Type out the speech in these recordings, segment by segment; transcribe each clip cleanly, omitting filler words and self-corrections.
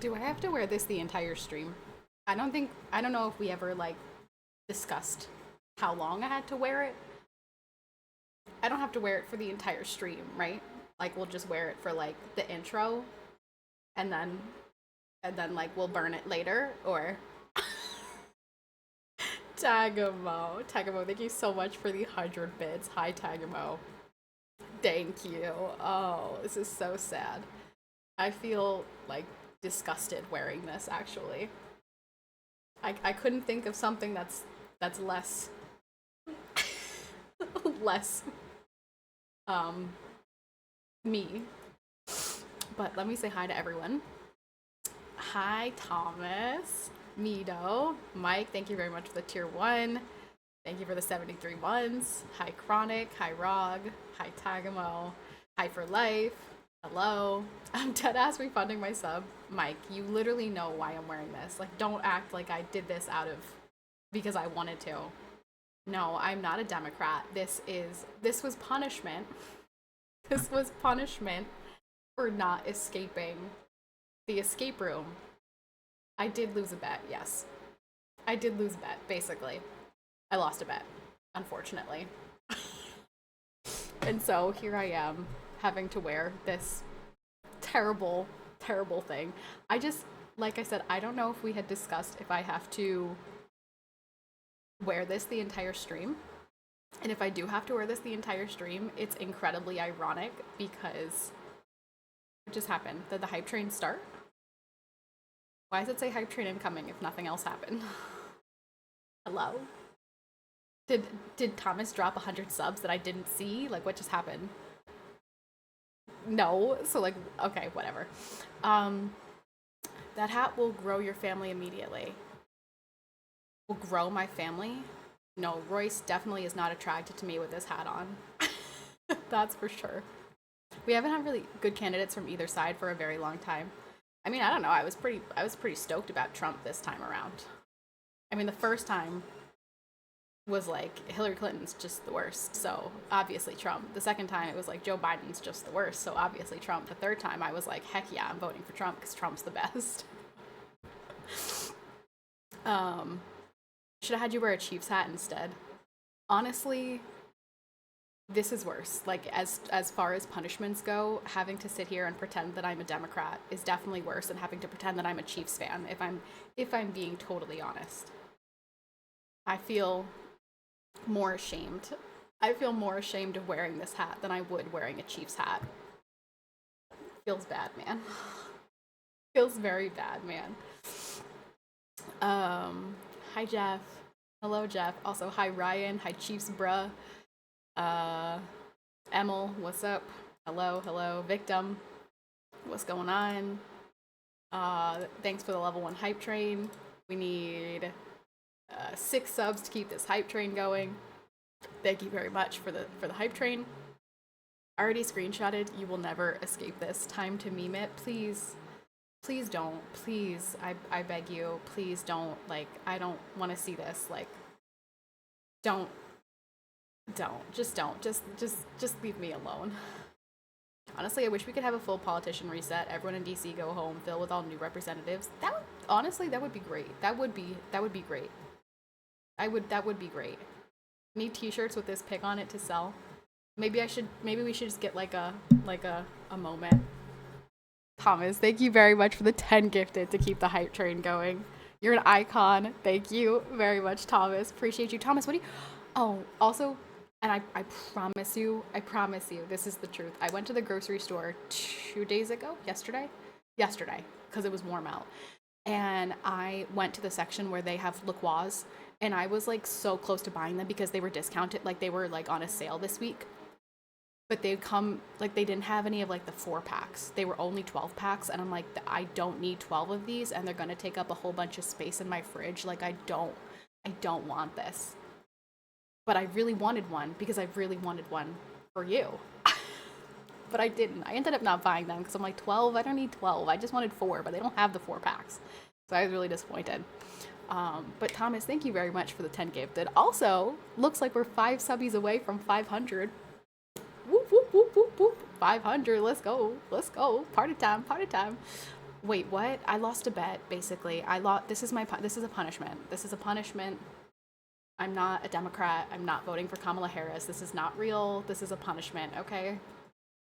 Do I have to wear this the entire stream? I don't know if we ever like discussed how long I had to wear it. I don't have to wear it for the entire stream, right? Like we'll just wear it for like the intro and then like we'll burn it later or Tagamo. Tagamo, thank you so much for the 100 bits. Hi Tagamo. Thank you. Oh, this is so sad. I feel like disgusted wearing this actually. I couldn't think of something that's less less um me. But let me say hi to everyone. Hi Thomas, Mido, Mike, thank you very much for the tier 1. Thank you for the 73 ones. Hi Chronic, hi Rog, hi Tagamo, hi for life. Hello. I'm dead ass refunding my sub. Mike, you literally know why I'm wearing this. Like, don't act like I did this because I wanted to. No, I'm not a Democrat. This was punishment. This was punishment for not escaping the escape room. I did lose a bet, yes. I did lose a bet, basically. I lost a bet, unfortunately. And so here I am, having to wear this terrible, terrible thing. I just, like I said, I don't know if we had discussed if I have to wear this the entire stream. And if I do have to wear this the entire stream, it's incredibly ironic because what just happened? Did the hype train start? Why does it say hype train incoming if nothing else happened? Hello? Did Thomas drop 100 subs that I didn't see? Like, what just happened? No, so like, okay, whatever. That hat will grow your family immediately. Will grow my family? No, Royce definitely is not attracted to me with this hat on. That's for sure. We haven't had really good candidates from either side for a very long time. I mean, I don't know. I was pretty stoked about Trump this time around. I mean, the first time was like Hillary Clinton's just the worst, so obviously Trump. The second time it was like Joe Biden's just the worst, so obviously Trump. The third time I was like, heck yeah, I'm voting for Trump because Trump's the best. Should have had you wear a Chiefs hat instead. Honestly, this is worse. Like as far as punishments go, having to sit here and pretend that I'm a Democrat is definitely worse than having to pretend that I'm a Chiefs fan. If I'm being totally honest, I feel more ashamed. I feel more ashamed of wearing this hat than I would wearing a Chiefs hat. Feels bad, man. Feels very bad, man. Hi Jeff. Hello Jeff. Also hi Ryan. Hi Chiefs bruh. Emil, what's up? Hello. Victim. What's going on? Thanks for the level 1 hype train. We need 6 subs to keep this hype train going. Thank you very much for the hype train. Already screenshotted. You will never escape this. Time to meme it. Please don't. Please, I beg you. Please don't. Like, I don't want to see this. Like, don't. Just don't. Just leave me alone. Honestly, I wish we could have a full politician reset. Everyone in DC go home, fill with all new representatives. That would be great. That would be great. That would be great. Need t-shirts with this pic on it to sell. Maybe we should just get like a moment. Thomas, thank you very much for the 10 gifted to keep the hype train going. You're an icon. Thank you very much, Thomas. Appreciate you. Thomas, what do you... Oh, also, and I promise you, this is the truth. I went to the grocery store 2 days ago, yesterday, because it was warm out. And I went to the section where they have LaCroix, and I was like so close to buying them because they were discounted, like they were like on a sale this week. But they didn't have any of like the 4-packs. They were only 12-packs, and I'm like, I don't need 12 of these, and they're gonna take up a whole bunch of space in my fridge. Like, I don't want this. But I really wanted one because I really wanted one for you. But I didn't. I ended up not buying them because I'm like, 12? I don't need 12. I just wanted 4, but they don't have the 4-packs. So I was really disappointed. But Thomas, thank you very much for the 10 gifted. Also, looks like we're 5 subbies away from 500. Whoop, whoop, whoop, whoop, whoop. 500, let's go. Party time. Wait, what? I lost a bet, basically. This is this is a punishment. This is a punishment. I'm not a Democrat. I'm not voting for Kamala Harris. This is not real. This is a punishment, okay?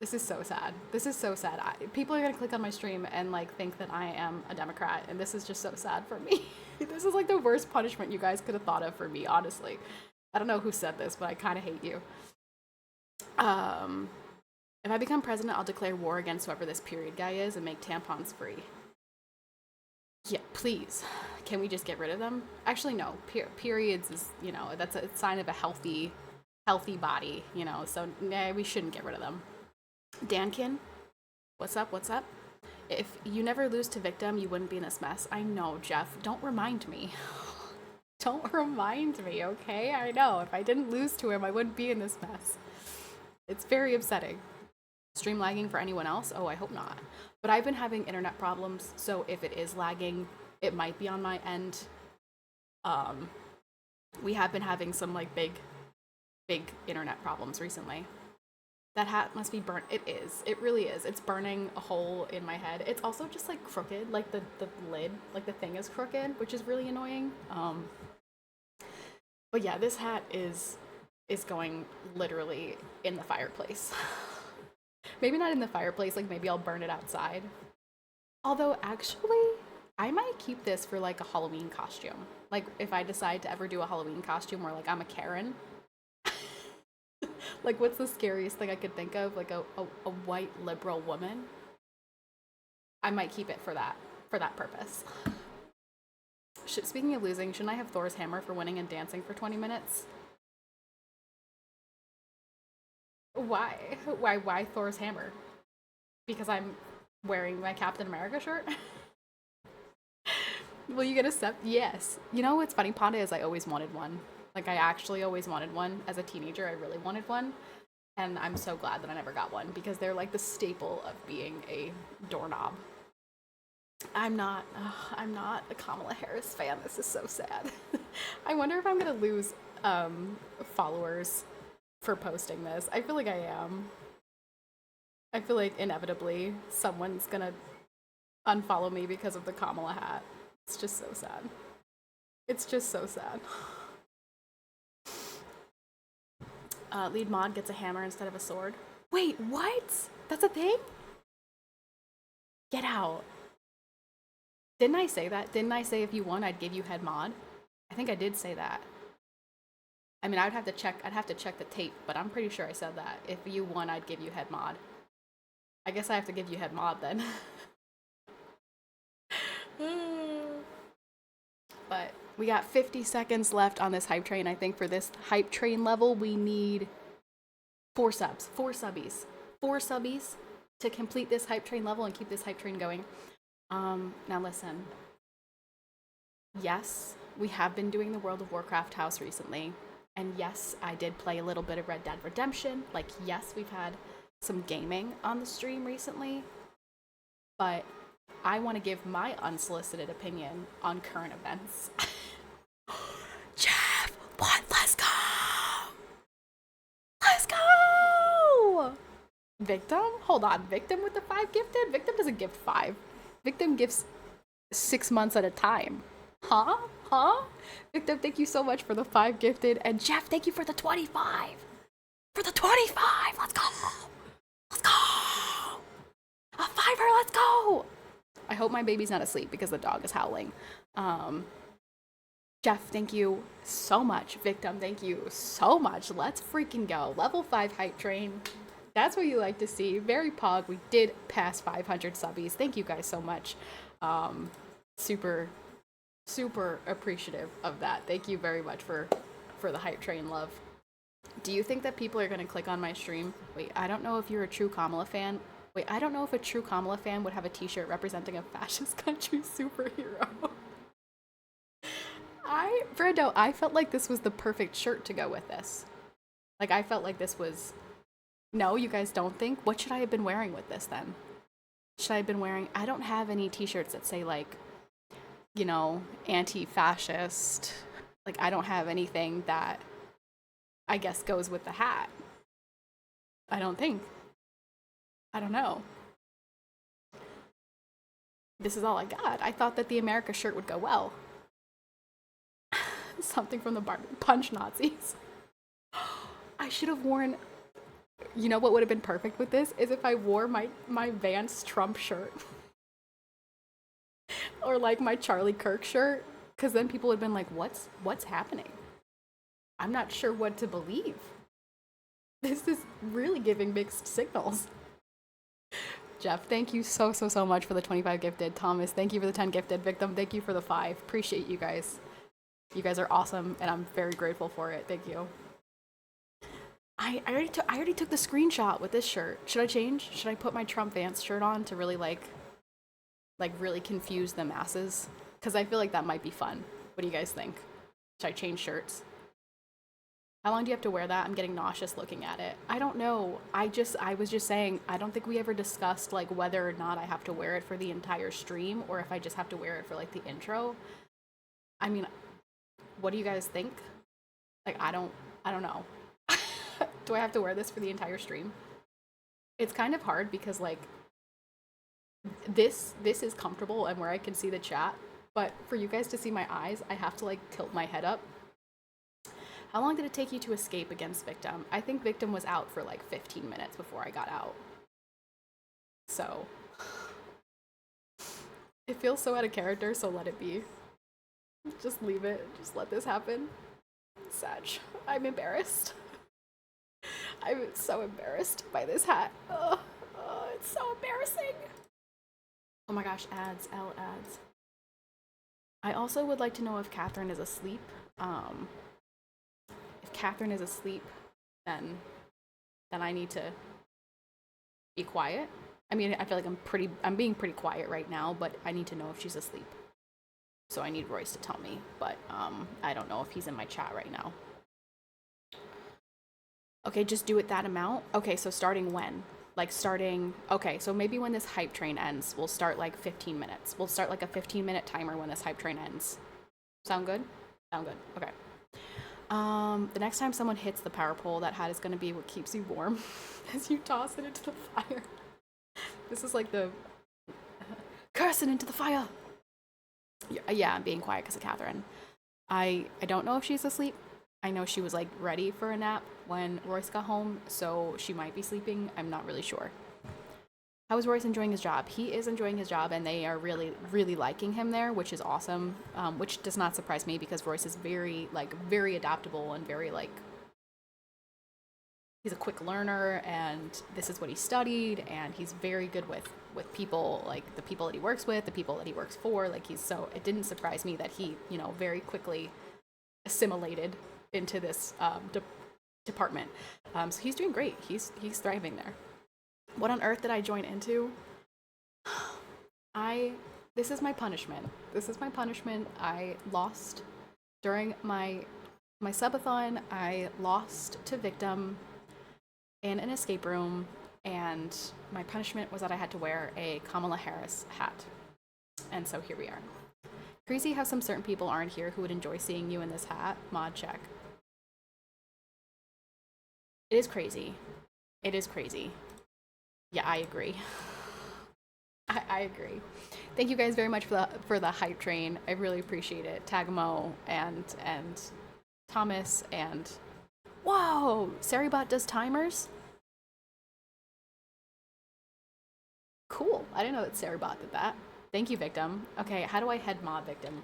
This is so sad. This is so sad. People are gonna click on my stream and like think that I am a Democrat, and this is just so sad for me. This is like the worst punishment you guys could have thought of for me, honestly. I don't know who said this, but I kind of hate you. If I become president, I'll declare war against whoever this period guy is and make tampons free. Yeah, please. Can we just get rid of them? Actually, no. Periods is, you know, that's a sign of a healthy body, you know, so nah, we shouldn't get rid of them. Dankin, what's up? What's up? If you never lose to Victim, you wouldn't be in this mess. I know, Jeff. Don't remind me. Don't remind me, okay? I know. If I didn't lose to him, I wouldn't be in this mess. It's very upsetting. Stream lagging for anyone else? Oh, I hope not. But I've been having internet problems, so if it is lagging, it might be on my end. We have been having some like big internet problems recently. That hat must be burnt. It is. It really is. It's burning a hole in my head. It's also just like crooked, like the lid, like the thing is crooked, which is really annoying. But yeah, this hat is going literally in the fireplace. Maybe not in the fireplace, like maybe I'll burn it outside. Although actually, I might keep this for like a Halloween costume. Like if I decide to ever do a Halloween costume where like I'm a Karen. Like what's the scariest thing I could think of? Like a white liberal woman. I might keep it for that purpose. Speaking of losing, shouldn't I have Thor's hammer for winning and dancing for 20 minutes? Why? Why Thor's hammer? Because I'm wearing my Captain America shirt? Will you get a step? Yes. You know what's funny, Panda, is I always wanted one. Like, I actually always wanted one. As a teenager, I really wanted one. And I'm so glad that I never got one, because they're like the staple of being a doorknob. I'm not a Kamala Harris fan. This is so sad. I wonder if I'm gonna lose followers for posting this. I feel like I am. I feel like inevitably someone's gonna unfollow me because of the Kamala hat. It's just so sad. It's just so sad. Lead mod gets a hammer instead of a sword. Wait, what? That's a thing? Get out. Didn't I say that? Didn't I say if you won, I'd give you head mod? I think I did say that. I mean, I'd have to check the tape, but I'm pretty sure I said that. If you won, I'd give you head mod. I guess I have to give you head mod then. But we got 50 seconds left on this hype train. I think for this hype train level, we need 4 subs. 4 subbies. 4 subbies to complete this hype train level and keep this hype train going. Now listen. Yes, we have been doing the World of Warcraft house recently. And yes, I did play a little bit of Red Dead Redemption. Like, yes, we've had some gaming on the stream recently. But I want to give my unsolicited opinion on current events. Jeff, what? Let's go! Let's go! Victim? Hold on. Victim with the 5 gifted? Victim doesn't gift 5. Victim gifts 6 months at a time. Huh? Victim, thank you so much for the 5 gifted. And Jeff, thank you for the 25. For the 25! Let's go! Let's go! A 5er, let's go! I hope my baby's not asleep because the dog is howling. Jeff, thank you so much. Victim, thank you so much. Let's freaking go. Level 5 hype train. That's what you like to see. Very pog. We did pass 500 subbies. Thank you guys so much. Super appreciative of that. Thank you very much for the hype train love. Do you think that people are going to click on my stream? Wait, I don't know if you're a true Kamala fan. Wait, I don't know if a true Kamala fan would have a t-shirt representing a fascist country superhero. Brando, I felt like this was the perfect shirt to go with this. Like, I felt like this was... No, you guys don't think? What should I have been wearing with this, then? Should I have been wearing... I don't have any t-shirts that say, like, you know, anti-fascist. Like, I don't have anything that, I guess, goes with the hat. I don't think. I don't know. This is all I got. I thought that the America shirt would go well. Something from the bar. Punch Nazis. I should have worn... You know what would have been perfect with this? Is if I wore my Vance Trump shirt. Or like my Charlie Kirk shirt. Because then people would have been like, what's happening? I'm not sure what to believe. This is really giving mixed signals. Jeff, thank you so much for the 25 gifted. Thomas, thank you for the 10 gifted. Victim, thank you for the 5. Appreciate you guys. You guys are awesome, and I'm very grateful for it. Thank you. I already took the screenshot with this shirt. Should I change? Should I put my Trump Vance shirt on to really like really confuse the masses? Because I feel like that might be fun. What do you guys think? Should I change shirts? How long do you have to wear that? I'm getting nauseous looking at it. I don't know. I was just saying, I don't think we ever discussed like whether or not I have to wear it for the entire stream or if I just have to wear it for like the intro. I mean, what do you guys think? Like, I don't know. Do I have to wear this for the entire stream? It's kind of hard because like this is comfortable and where I can see the chat, but for you guys to see my eyes, I have to like tilt my head up. How long did it take you to escape against Victim? I think Victim was out for like 15 minutes before I got out. So, it feels so out of character, so let it be. Just leave it. Just let this happen. Sag. I'm embarrassed. I'm so embarrassed by this hat. It's so embarrassing. Oh my gosh, ads. L ads. I also would like to know if Catherine is asleep. If Catherine is asleep, then I need to be quiet. I mean, I feel like I'm being pretty quiet right now, but I need to know if she's asleep. So I need Royce to tell me, but I don't know if he's in my chat right now. Okay, just do it that amount. Okay, so starting when? Like starting, okay, so maybe when this hype train ends, we'll start like 15 minutes. We'll start like a 15-minute timer when this hype train ends. Sound good? Sound good, okay. The next time someone hits the power pole, that hat is going to be what keeps you warm as you toss it into the fire. This is like the curse it into the fire. Yeah, I'm being quiet because of Catherine. I don't know if she's asleep. I know she was like ready for a nap when Royce got home, so she might be sleeping. I'm not really sure. How is Royce enjoying his job? He is enjoying his job, and they are really, really liking him there, which is awesome. Which does not surprise me because Royce is very adaptable and very he's a quick learner, and this is what he studied, and he's very good with people, like the people that he works with, the people that he works for. Like it didn't surprise me that he, very quickly assimilated into this department. So he's doing great. He's thriving there. What on earth did I join into? This is my punishment. I lost during my subathon. I lost to Victim in an escape room, and my punishment was that I had to wear a Kamala Harris hat. And so here we are. Crazy how some certain people aren't here who would enjoy seeing you in this hat. Mod check. It is crazy. Yeah, I agree. I agree. Thank you guys very much for the hype train. I really appreciate it. Tagmo and Thomas and whoa, Saribot does timers? Cool. I didn't know that Saribot did that. Thank you, Victim. Okay, how do I head mod Victim?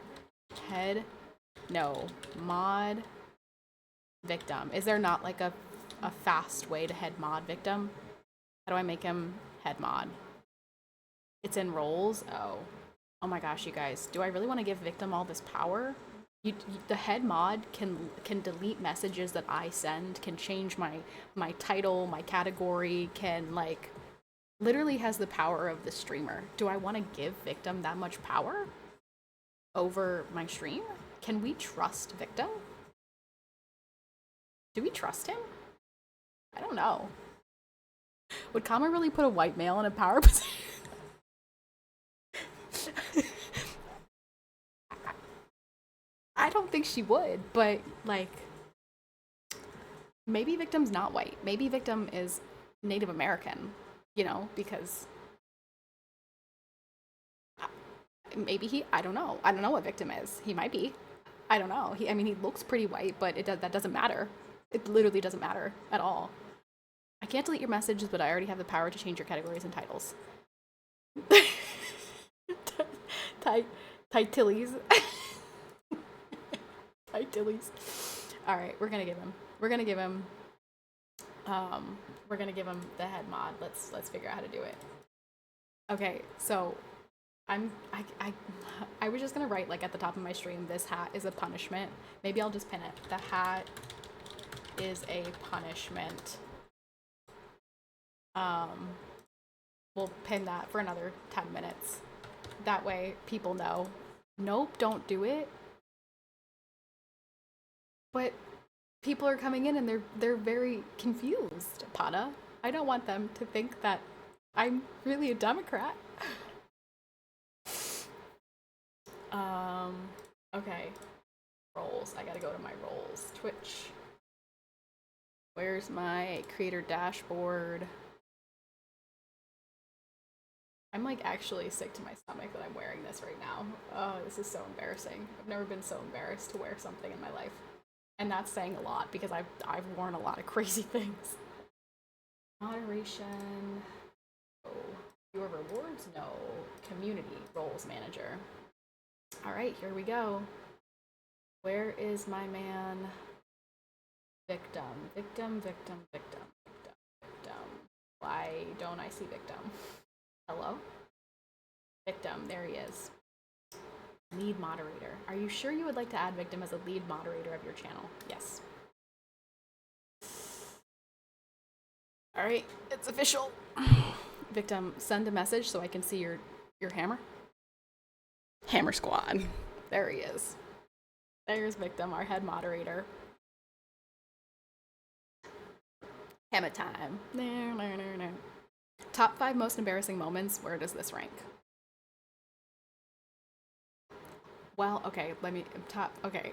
Mod Victim. Is there not like a fast way to head mod Victim? How do I make him head mod? It's in roles? Oh my gosh, you guys. Do I really want to give Victim all this power? The head mod can delete messages that I send, can change my title, my category, can literally has the power of the streamer. Do I want to give Victim that much power over my stream? Can we trust Victim? Do we trust him? I don't know. Would Kama really put a white male in a power position? I don't think she would, but maybe Victim's not white. Maybe Victim is Native American, because maybe he, I don't know. I don't know what victim is. He might be. I don't know. I mean, he looks pretty white, but that doesn't matter. It literally doesn't matter at all. I can't delete your messages, but I already have the power to change your categories and titles. Titillies. Titillies. All right, we're gonna give him the head mod. Let's figure out how to do it. Okay, so I was just gonna write like at the top of my stream, this hat is a punishment. Maybe I'll just pin it. The hat is a punishment. We'll pin that for another 10 minutes. That way people know. Nope, don't do it. But people are coming in and they're very confused, Pata. I don't want them to think that I'm really a Democrat. Okay. Roles. I gotta go to my roles. Twitch. Where's my creator dashboard? I'm like actually sick to my stomach that I'm wearing this right now. Oh, this is so embarrassing. I've never been so embarrassed to wear something in my life. And that's saying a lot because I've worn a lot of crazy things. Moderation. Oh. Your rewards? No. Community roles manager. All right, here we go. Where is my man? Victim. Why don't I see victim? Hello? Victim, there he is. Lead moderator. Are you sure you would like to add victim as a lead moderator of your channel? Yes. All right, it's official. Victim, send a message so I can see your hammer. Hammer squad. There he is. There's victim, our head moderator. Hammer time. No. Top 5 most embarrassing moments. Where does this rank? Well, okay, okay.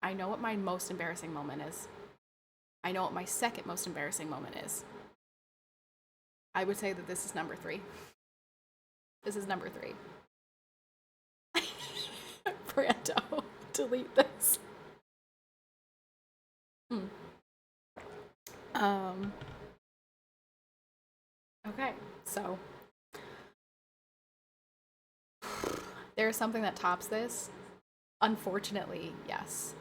I know what my most embarrassing moment is. I know what my second most embarrassing moment is. I would say that this is number 3. This is number 3. Brando, delete this. Okay, so there is something that tops this. Unfortunately, yes.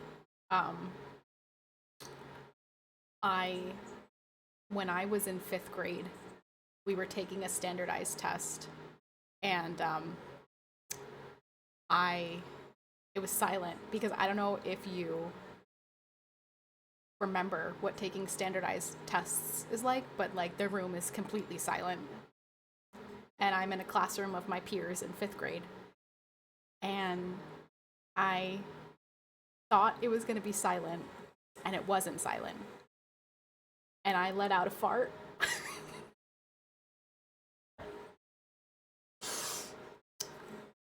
When I was in 5th grade, we were taking a standardized test, and it was silent because I don't know if you remember what taking standardized tests is like, but like the room is completely silent. And I'm in a classroom of my peers in 5th grade. And I thought it was going to be silent, and it wasn't silent. And I let out a fart.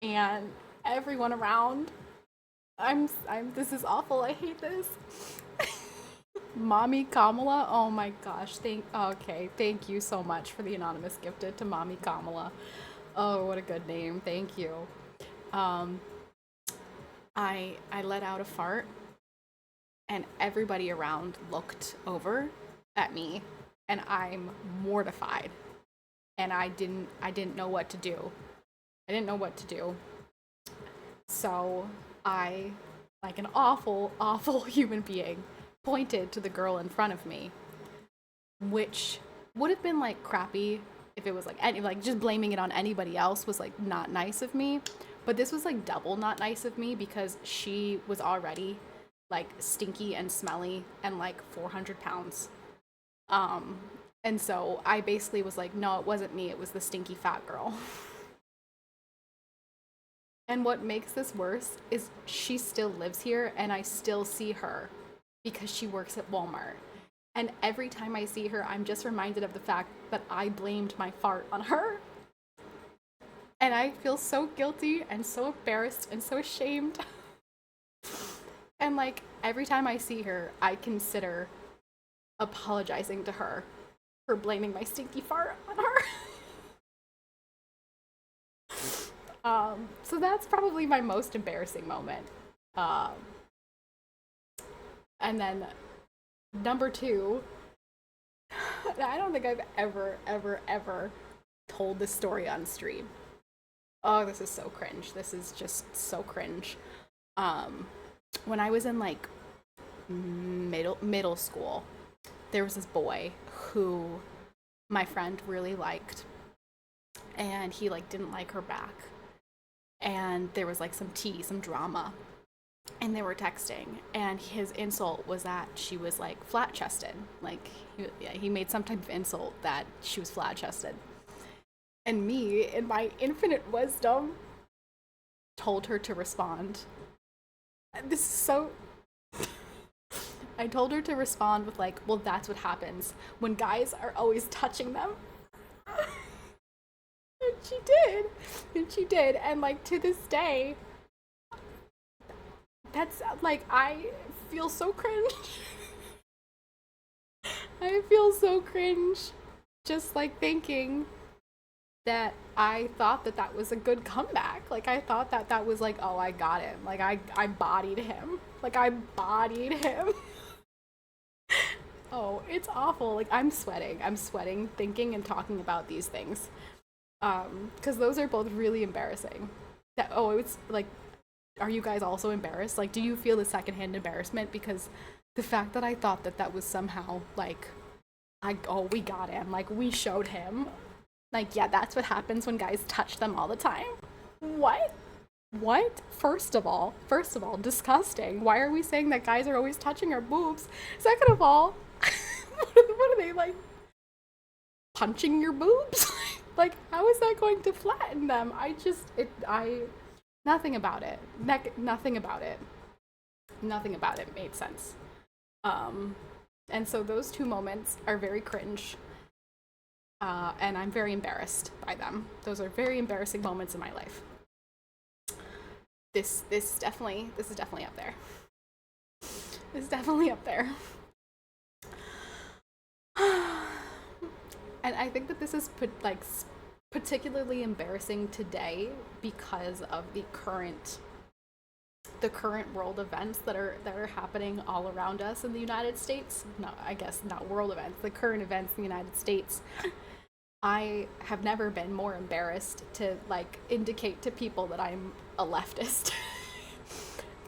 And everyone around, this is awful, I hate this. Mommy Kamala, oh my gosh, thank you so much for the anonymous gifted to Mommy Kamala. Oh, what a good name, thank you. I let out a fart, and everybody around looked over at me, and I'm mortified, and I didn't know what to do. So I, like an awful human being, pointed to the girl in front of me, which would have been like crappy if it was like just blaming it on anybody else was like not nice of me, but this was like double not nice of me because she was already like stinky and smelly and like 400 pounds. And so I basically was like, no, it wasn't me, it was the stinky fat girl. And what makes this worse is she still lives here and I still see her because she works at Walmart. And every time I see her, I'm just reminded of the fact that I blamed my fart on her. And I feel so guilty and so embarrassed and so ashamed. And like every time I see her, I consider apologizing to her for blaming my stinky fart on her. So that's probably my most embarrassing moment. Um, and then number two, I don't think I've ever told this story on stream. Oh, this is so cringe. This is just so cringe. Um, when I was in like middle school, there was this boy who my friend really liked, and he like didn't like her back, and there was like some drama, and they were texting, and his insult was that she was like flat chested, like he made some type of insult that she was flat chested, and me in my infinite wisdom told her to respond. This is so I told her to respond with like, well, that's what happens when guys are always touching them. And she did. And she did. And like to this day, that's like, I feel so cringe. I feel so cringe just like thinking that I thought that that was a good comeback. Like I thought that that was like, oh, I got him. Like I bodied him. Like I bodied him. Oh, it's awful. Like I'm sweating. I'm sweating thinking and talking about these things. Because those are both really embarrassing. That it's like, are you guys also embarrassed? Like, do you feel the secondhand embarrassment? Because the fact that I thought that that was somehow like, we got him. Like we showed him. Like, yeah, that's what happens when guys touch them all the time. What? What? First of all, disgusting. Why are we saying that guys are always touching our boobs? Second of all, what are they like? Punching your boobs? Like, how is that going to flatten them? Nothing about it. Nothing about it. Nothing about it made sense. And so those two moments are very cringe. And I'm very embarrassed by them. Those are very embarrassing moments in my life. This is definitely up there. It's definitely up there. And I think that this is particularly embarrassing today because of the current world events that are happening all around us in the United States. No, I guess not world events, the current events in the United States. I have never been more embarrassed to like indicate to people that I'm a leftist.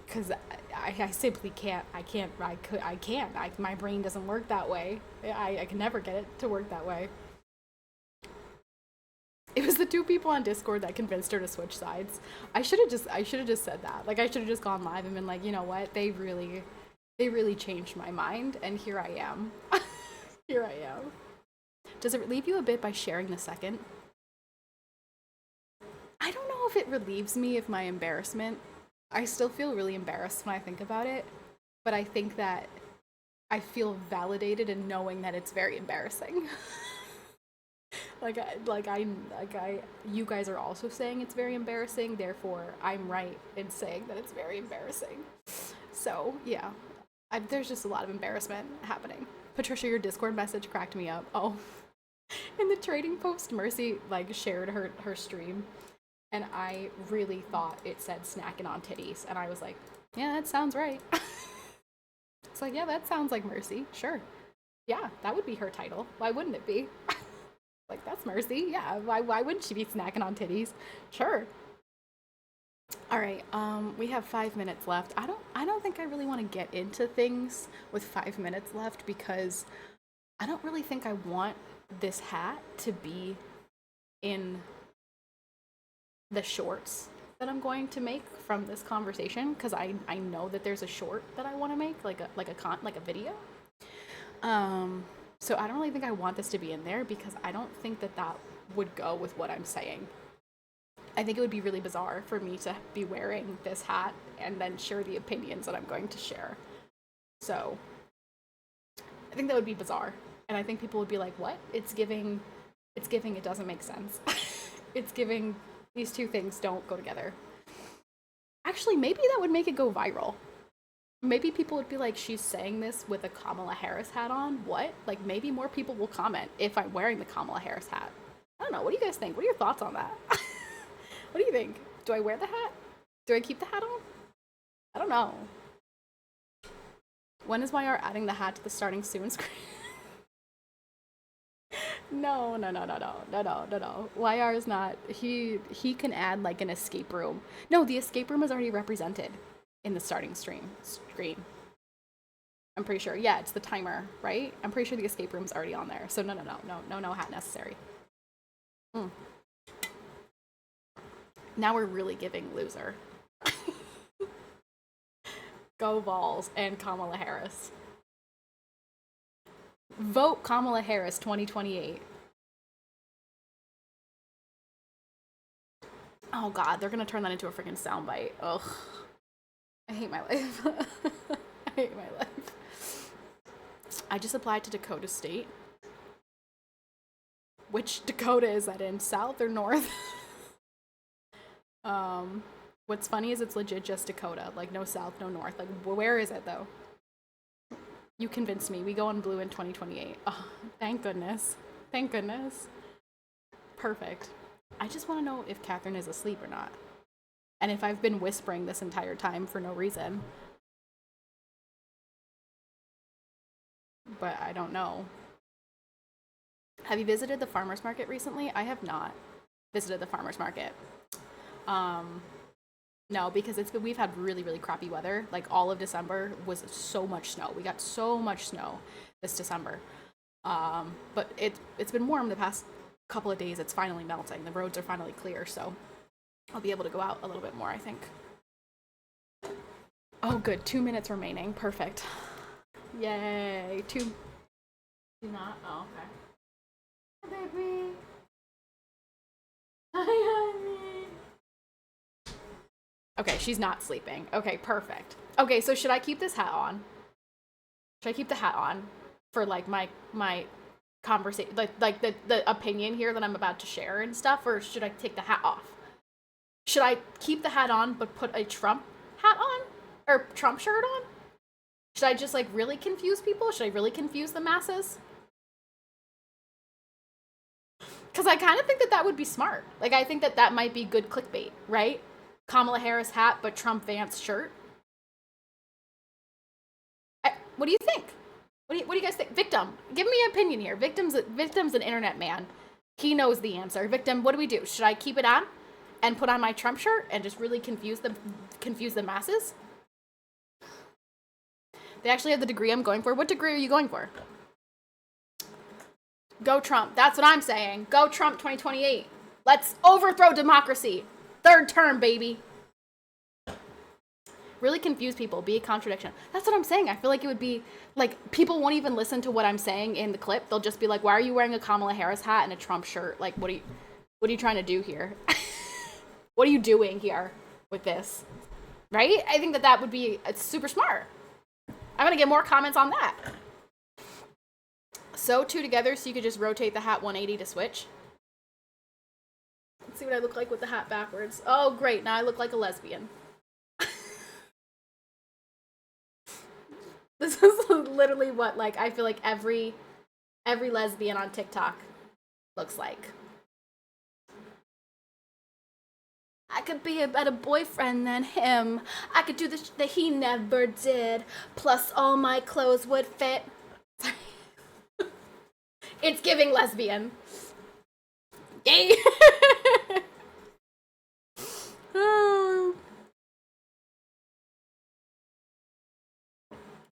Because I simply can't. My brain doesn't work that way. I can never get it to work that way. It was the two people on Discord that convinced her to switch sides. I should have just said that. Like I should have just gone live and been like, you know what? They really changed my mind, and here I am. Here I am. Does it relieve you a bit by sharing the second? I don't know if it relieves me of my embarrassment. I still feel really embarrassed when I think about it, but I think that I feel validated in knowing that it's very embarrassing. You guys are also saying it's very embarrassing, therefore I'm right in saying that it's very embarrassing. So, yeah, there's just a lot of embarrassment happening. Patricia, your Discord message cracked me up. Oh, in the trading post, Mercy, like, shared her stream, and I really thought it said snacking on titties, and I was like, yeah, that sounds right. It's like, yeah, that sounds like Mercy, sure. Yeah, that would be her title. Why wouldn't it be? Like, that's Mercy. Yeah, why wouldn't she be snacking on titties? Sure. All right, we have 5 minutes left. I don't think I really want to get into things with 5 minutes left because I don't really think I want this hat to be in the shorts that I'm going to make from this conversation, because I know that there's a short that I want to make, like a video. So I don't really think I want this to be in there because I don't think that would go with what I'm saying. I think it would be really bizarre for me to be wearing this hat and then share the opinions that I'm going to share. So I think that would be bizarre. And I think people would be like, what? It's giving, it doesn't make sense. It's giving, these two things don't go together. Actually, maybe that would make it go viral. Maybe people would be like, she's saying this with a Kamala Harris hat on? What? Like, maybe more people will comment if I'm wearing the Kamala Harris hat. I don't know. What do you guys think? What are your thoughts on that? What do you think? Do I wear the hat? Do I keep the hat on? I don't know. When is YR adding the hat to the starting soon screen? No. YR is not. He can add like an escape room. No, the escape room is already represented in the starting screen. I'm pretty sure. Yeah, it's the timer, right? I'm pretty sure the escape room's already on there. So no hat necessary. Now we're really giving loser. Go Vols and Kamala Harris. Vote Kamala Harris 2028. Oh God, they're gonna turn that into a freaking soundbite. Ugh. I hate my life. I hate my life. I just applied to Dakota State. Which Dakota is that in? South or North? What's funny is it's legit just Dakota. Like, no South, no North. Like, where is it, though? You convinced me. We go on blue in 2028. Oh, thank goodness. Thank goodness. Perfect. I just want to know if Catherine is asleep or not. And if I've been whispering this entire time for no reason. But I don't know. Have you visited the farmer's market recently? I have not visited the farmer's market. No, because we've had really, really crappy weather. Like, all of December was so much snow. We got so much snow this December. But it's been warm the past couple of days. It's finally melting. The roads are finally clear, so I'll be able to go out a little bit more, I think. Oh, good. 2 minutes remaining. Perfect. Yay. Do not? Oh, okay. Hi, baby. Hi, honey. Okay, she's not sleeping. Okay, perfect. Okay, so should I keep this hat on? Should I keep the hat on for, like, my conversation, like the opinion here that I'm about to share and stuff, or should I take the hat off? Should I keep the hat on but put a Trump hat on? Or Trump shirt on? Should I just, like, really confuse people? Should I really confuse the masses? Because I kind of think that would be smart. Like, I think that might be good clickbait, right? Kamala Harris hat, but Trump Vance shirt. What do you think? What do you guys think? Victim, give me an opinion here. Victim's an internet man. He knows the answer. Victim, what do we do? Should I keep it on and put on my Trump shirt and just really confuse the masses? They actually have the degree I'm going for. What degree are you going for? Go Trump. That's what I'm saying. Go Trump 2028. Let's overthrow democracy. Third term, baby. Really confuse people. Be a contradiction. That's what I'm saying. I feel like it would be, like, people won't even listen to what I'm saying in the clip. They'll just be like, why are you wearing a Kamala Harris hat and a Trump shirt? Like, what are you trying to do here? What are you doing here with this? Right? I think that would be super smart. I'm going to get more comments on that. Sew two together so you could just rotate the hat 180 to switch. Let's see what I look like with the hat backwards. Oh, great. Now I look like a lesbian. This is literally what, like, I feel like every lesbian on TikTok looks like. I could be a better boyfriend than him. I could do the that he never did. Plus, all my clothes would fit. It's giving lesbian. Yay!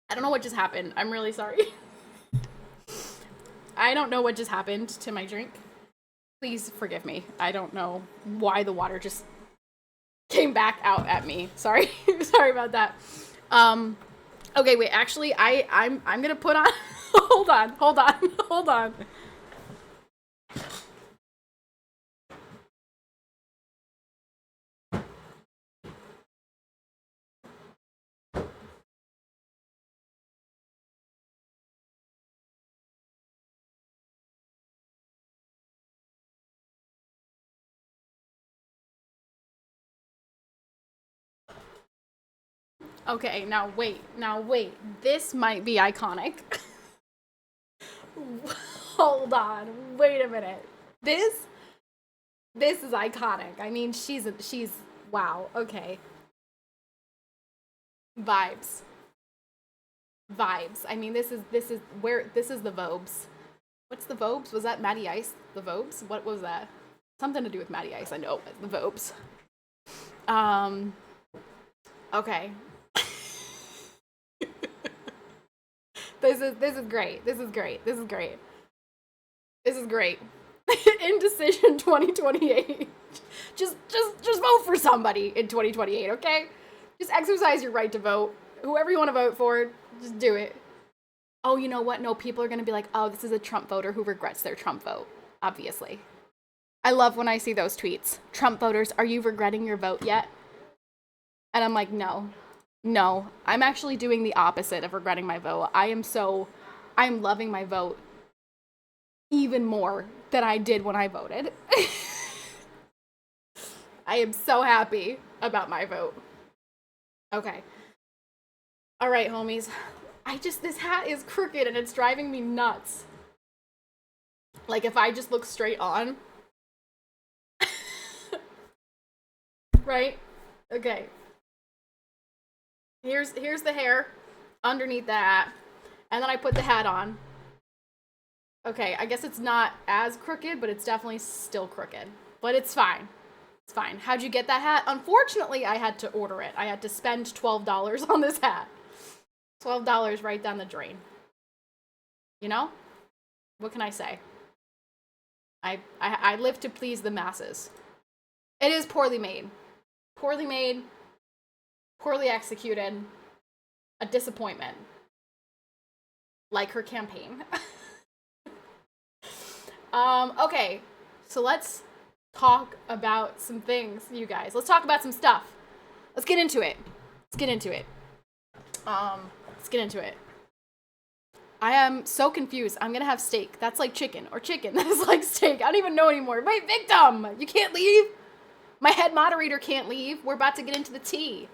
I don't know what just happened. I'm really sorry. I don't know what just happened to my drink. Please forgive me. I don't know why the water just came back out at me. Sorry. Sorry about that. Okay, wait, actually I'm gonna put on hold on. Okay, now wait. This might be iconic. Hold on. Wait a minute. This is iconic. I mean, she's Wow. Okay. Vibes. Vibes. I mean, this is the Vobes. What's the Vobes? Was that Matty Ice? The Vobes? What was that? Something to do with Matty Ice. I know, but the Vobes. Um. Okay. This is great. This is great. This is great. This is great. Indecision 2028. Just vote for somebody in 2028, okay? Just exercise your right to vote. Whoever you want to vote for, just do it. Oh, you know what? No, people are going to be like, "Oh, this is a Trump voter who regrets their Trump vote." Obviously. I love when I see those tweets. Trump voters, are you regretting your vote yet? And I'm like, "No. No. I'm actually doing the opposite of regretting my vote. I'm loving my vote even more than I did when I voted." I am so happy about my vote. Okay. All right, homies. This hat is crooked and it's driving me nuts. Like, if I just look straight on. Right? Okay. Here's the hair underneath the hat. And then I put the hat on. Okay, I guess it's not as crooked, but it's definitely still crooked. But it's fine. It's fine. How'd you get that hat? Unfortunately, I had to order it. I had to spend $12 on this hat. $12 right down the drain. You know? What can I say? I live to please the masses. It is poorly made. Poorly made. Poorly executed. A disappointment. Like her campaign. Okay. So let's talk about some things, you guys. Let's talk about some stuff. Let's get into it. Let's get into it. Let's get into it. I am so confused. I'm gonna have steak. That's like chicken, or chicken that is like steak. I don't even know anymore. Wait, victim! You can't leave? My head moderator can't leave. We're about to get into the tea.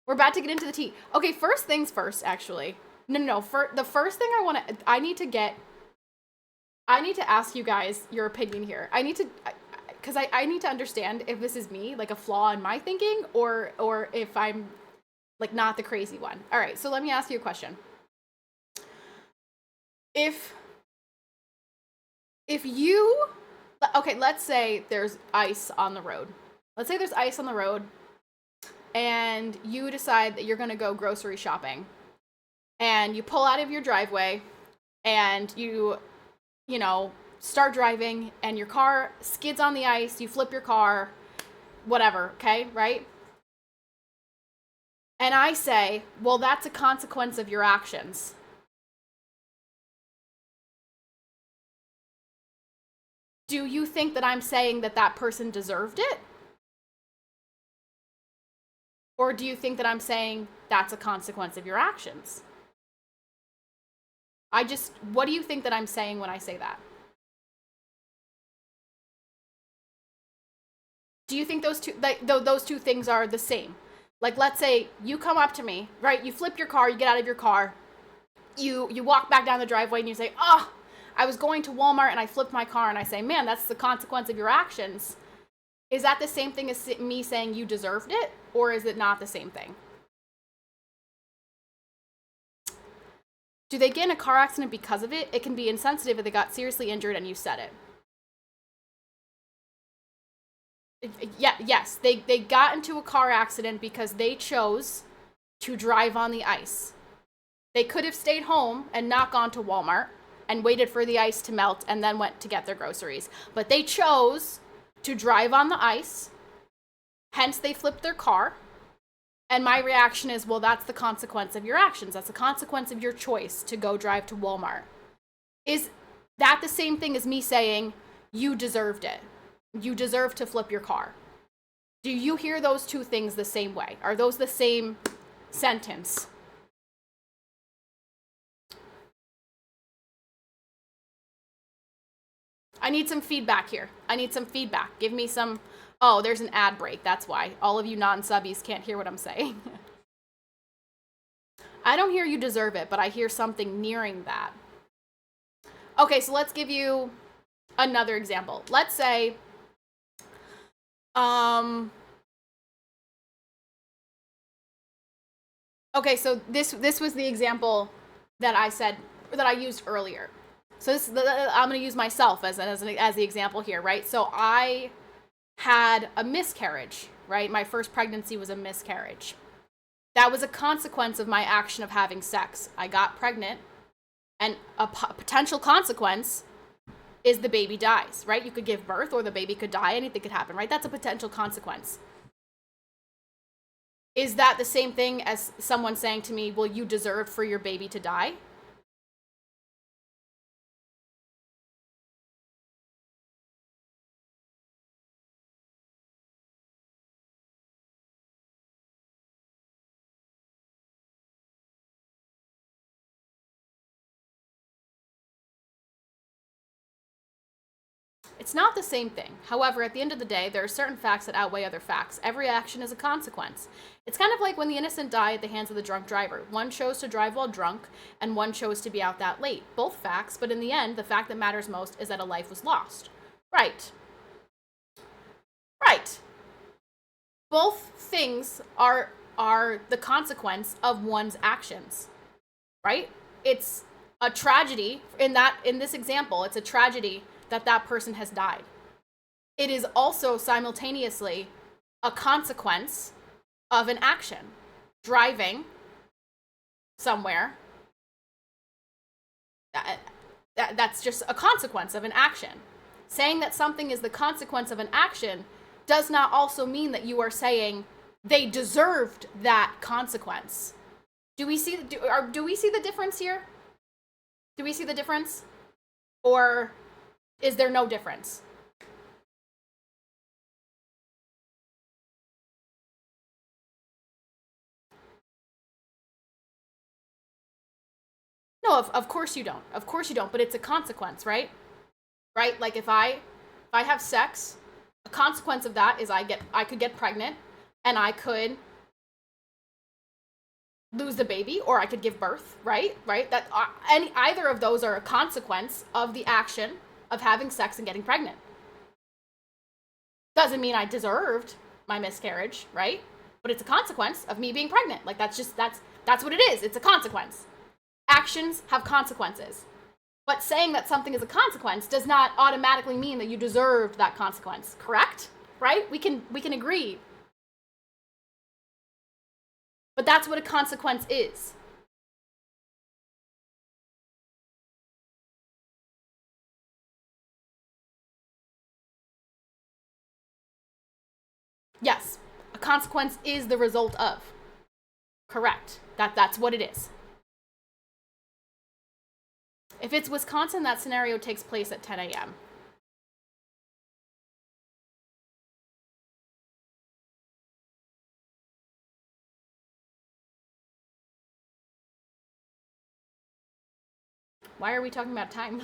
We're about to get into the tea. Okay, first things first, actually. No. The first thing I need to ask you guys your opinion here. Because I need to understand if this is me, like a flaw in my thinking, or if I'm like not the crazy one. All right, so let me ask you a question. If you, okay, let's say there's ice on the road. Let's say there's ice on the road and you decide that you're going to go grocery shopping. And you pull out of your driveway and you start driving and your car skids on the ice, you flip your car, whatever, okay, right? And I say, well, that's a consequence of your actions. Do you think that I'm saying that that person deserved it? Or do you think that I'm saying that's a consequence of your actions? What do you think that I'm saying when I say that? Do you think those two things are the same? Like, let's say you come up to me, right? You flip your car, you get out of your car, you walk back down the driveway and you say, "Oh, I was going to Walmart and I flipped my car," and I say, "Man, that's the consequence of your actions." Is that the same thing as me saying you deserved it, or is it not the same thing? Do they get in a car accident because of it? It can be insensitive if they got seriously injured and you said it. Yes, they got into a car accident because they chose to drive on the ice. They could have stayed home and not gone to Walmart and waited for the ice to melt and then went to get their groceries. But they chose to drive on the ice, hence they flipped their car. And my reaction is, well, that's the consequence of your actions. That's the consequence of your choice to go drive to Walmart. Is that the same thing as me saying, you deserved it? You deserve to flip your car. Do you hear those two things the same way? Are those the same sentence? I need some feedback here. I need some feedback. Give me some. Oh, there's an ad break. That's why. All of you non-subbies can't hear what I'm saying. I don't hear you deserve it, but I hear something nearing that. Okay, so let's give you another example. Let's say, Okay, so this was the example that I said, that I used earlier. So I'm going to use myself as the example here, right? So I had a miscarriage, right? My first pregnancy was a miscarriage. That was a consequence of my action of having sex. I got pregnant, and a potential consequence is the baby dies, right? You could give birth or the baby could die, anything could happen, right? That's a potential consequence. Is that the same thing as someone saying to me, well, you deserve for your baby to die? It's not the same thing. However, at the end of the day, there are certain facts that outweigh other facts. Every action is a consequence. It's kind of like when the innocent die at the hands of the drunk driver. One chose to drive while drunk, and one chose to be out that late. Both facts, but in the end, the fact that matters most is that a life was lost. Right. Right. Both things are the consequence of one's actions. Right? It's a tragedy in this example, it's a tragedy that person has died. It is also simultaneously a consequence of an action. Driving somewhere, that's just a consequence of an action. Saying that something is the consequence of an action does not also mean that you are saying they deserved that consequence. Do we see the difference here? Do we see the difference? Or is there no difference? No, of course you don't. Of course you don't, but it's a consequence, right? Right? Like if I have sex, a consequence of that is I could get pregnant, and I could lose the baby, or I could give birth, right? Right? That either of those are a consequence of the action of having sex and getting pregnant. Doesn't mean I deserved my miscarriage, right? But it's a consequence of me being pregnant. Like that's what it is. It's a consequence. Actions have consequences. But saying that something is a consequence does not automatically mean that you deserved that consequence, correct? Right? We can agree. But that's what a consequence is. Yes, a consequence is the result of. Correct. That's what it is. If it's Wisconsin, that scenario takes place at 10 a.m. Why are we talking about time?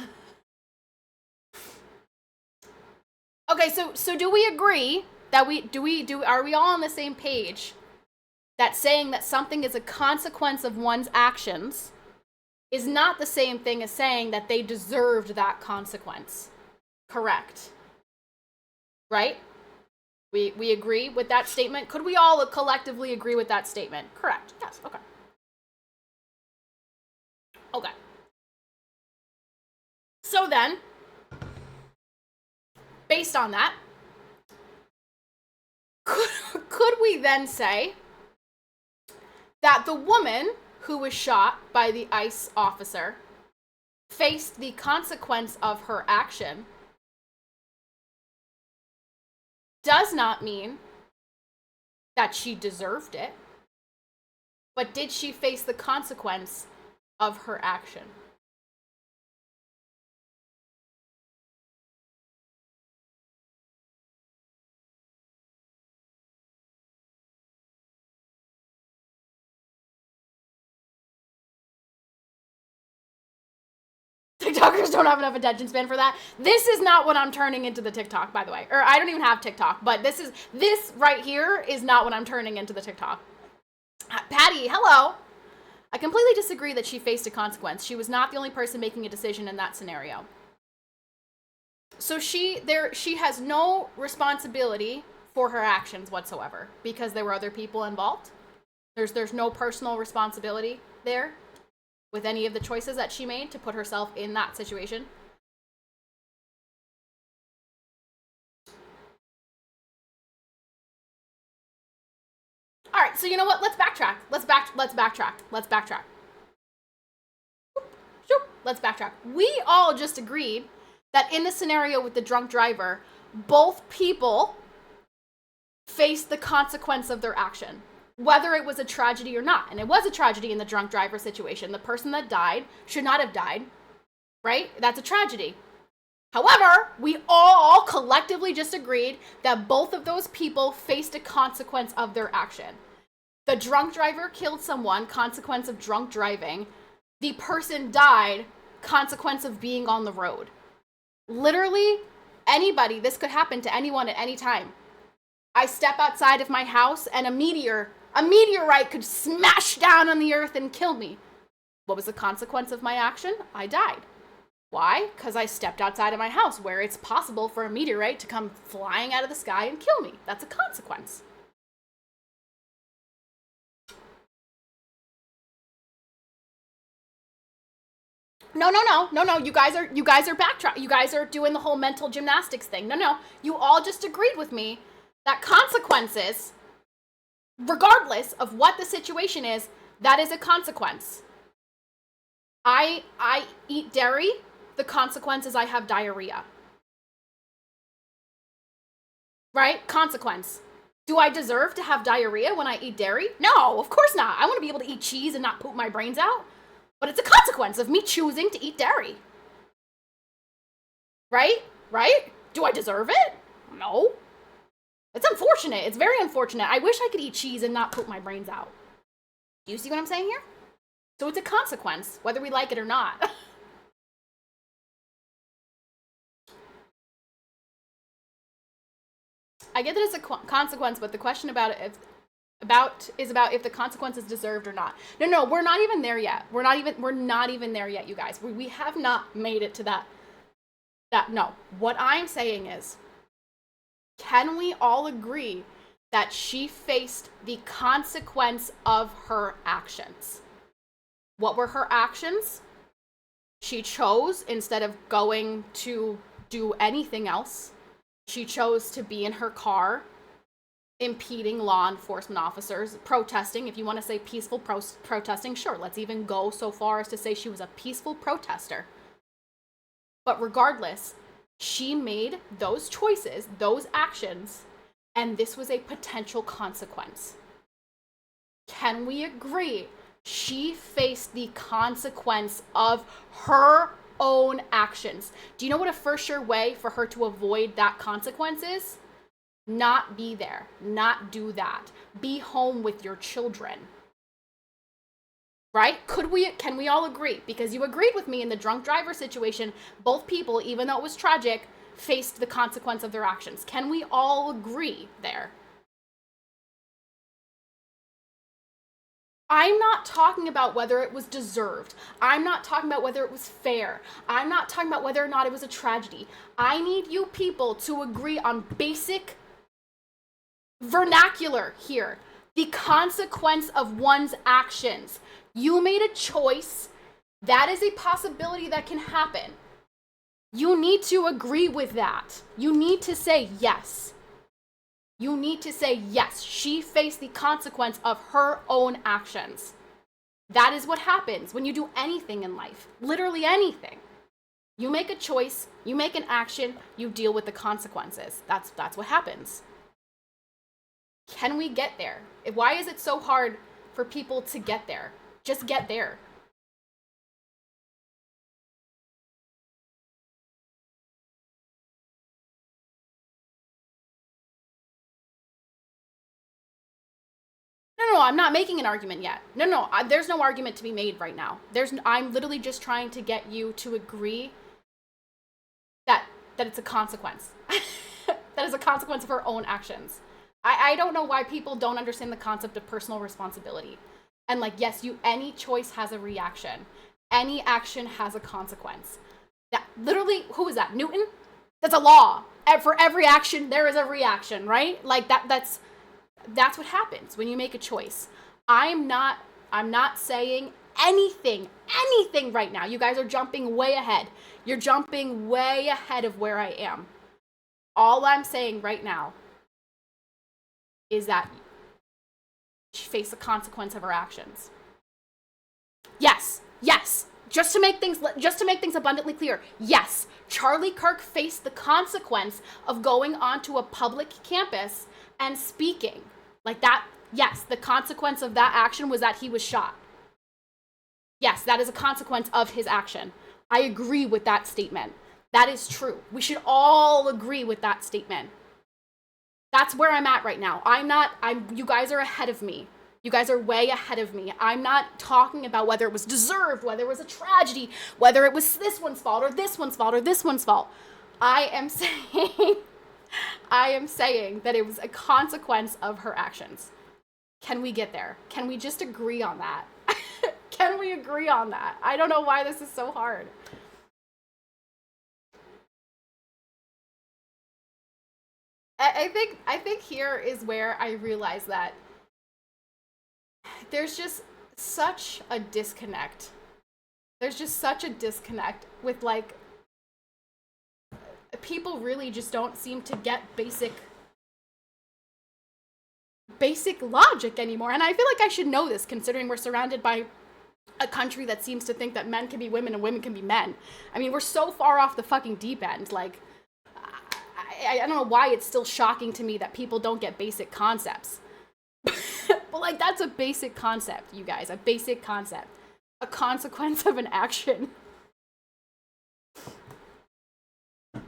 Okay, so do we agree that are we all on the same page that saying that something is a consequence of one's actions is not the same thing as saying that they deserved that consequence? Correct. Right? We agree with that statement? Could we all collectively agree with that statement? Correct. Yes. Okay. Okay. So then, based on that, could we then say that the woman who was shot by the ICE officer faced the consequence of her action does not mean that she deserved it, but did she face the consequence of her action? TikTokers don't have enough attention span for that. This is not what I'm turning into the TikTok, by the way. Or I don't even have TikTok, but this right here is not what I'm turning into the TikTok. Patty, hello. I completely disagree that she faced a consequence. She was not the only person making a decision in that scenario. So she has no responsibility for her actions whatsoever because there were other people involved. There's no personal responsibility there with any of the choices that she made to put herself in that situation. All right, so you know what? Let's backtrack. Let's backtrack. Let's backtrack. We all just agreed that in the scenario with the drunk driver, both people faced the consequence of their action, whether it was a tragedy or not. And it was a tragedy in the drunk driver situation. The person that died should not have died, right? That's a tragedy. However, we all collectively just agreed that both of those people faced a consequence of their action. The drunk driver killed someone, consequence of drunk driving. The person died, consequence of being on the road. Literally, anybody, this could happen to anyone at any time. I step outside of my house and a meteorite could smash down on the earth and kill me. What was the consequence of my action? I died. Why? Because I stepped outside of my house where it's possible for a meteorite to come flying out of the sky and kill me. That's a consequence. No. You guys are backtrack. You guys are doing the whole mental gymnastics thing. No. You all just agreed with me that consequences, regardless of what the situation is, that is a consequence. I eat dairy. The consequence is I have diarrhea. Right? Consequence. Do I deserve to have diarrhea when I eat dairy? No, of course not. I want to be able to eat cheese and not poop my brains out. But it's a consequence of me choosing to eat dairy. Right? Do I deserve it? No. It's unfortunate. It's very unfortunate. I wish I could eat cheese and not poop my brains out. Do you see what I'm saying here? So it's a consequence, whether we like it or not. I get that it's a consequence, but the question about it is about if the consequence is deserved or not. No, we're not even there yet. We're not even there yet, you guys. We have not made it to that. No. What I'm saying is, can we all agree that she faced the consequence of her actions? What were her actions? She chose, instead of going to do anything else, she chose to be in her car, impeding law enforcement officers, protesting. If you want to say peaceful protesting, sure, let's even go so far as to say she was a peaceful protester. But regardless, she made those choices, those actions, and this was a potential consequence. Can we agree she faced the consequence of her own actions? Do you know what a for sure way for her to avoid that consequence is? Not be there. Not do that. Be home with your children. Right? Can we all agree? Because you agreed with me in the drunk driver situation, both people, even though it was tragic, faced the consequence of their actions. Can we all agree there? I'm not talking about whether it was deserved. I'm not talking about whether it was fair. I'm not talking about whether or not it was a tragedy. I need you people to agree on basic vernacular here. The consequence of one's actions. You made a choice. That is a possibility that can happen. You need to agree with that. You need to say yes. You need to say yes. She faced the consequence of her own actions. That is what happens when you do anything in life. Literally anything. You make a choice, you make an action, you deal with the consequences. That's what happens. Can we get there? Why is it so hard for people to get there? Just get there. No, I'm not making an argument yet. No, there's no argument to be made right now. I'm literally just trying to get you to agree that it's a consequence. That is a consequence of her own actions. I don't know why people don't understand the concept of personal responsibility. And like, yes, any choice has a reaction. Any action has a consequence. That literally, who is that? Newton? That's a law. For every action, there is a reaction, right? Like that's what happens when you make a choice. I'm not saying anything right now. You guys are jumping way ahead. You're jumping way ahead of where I am. All I'm saying right now is that she faced the consequence of her actions. Yes. Just to make things abundantly clear, yes, Charlie Kirk faced the consequence of going onto a public campus and speaking. Like that, yes, the consequence of that action was that he was shot. Yes, that is a consequence of his action. I agree with that statement. That is true. We should all agree with that statement. That's where I'm at right now. You guys are ahead of me. You guys are way ahead of me. I'm not talking about whether it was deserved, whether it was a tragedy, whether it was this one's fault or this one's fault or this one's fault. I am saying that it was a consequence of her actions. Can we get there? Can we just agree on that? Can we agree on that? I don't know why this is so hard. I think here is where I realize that there's just such a disconnect. There's just such a disconnect with, like, people really just don't seem to get basic logic anymore. And I feel like I should know this, considering we're surrounded by a country that seems to think that men can be women and women can be men. I mean, we're so far off the fucking deep end. Like, I don't know why it's still shocking to me that people don't get basic concepts. But, like, that's a basic concept, you guys. A basic concept. A consequence of an action. I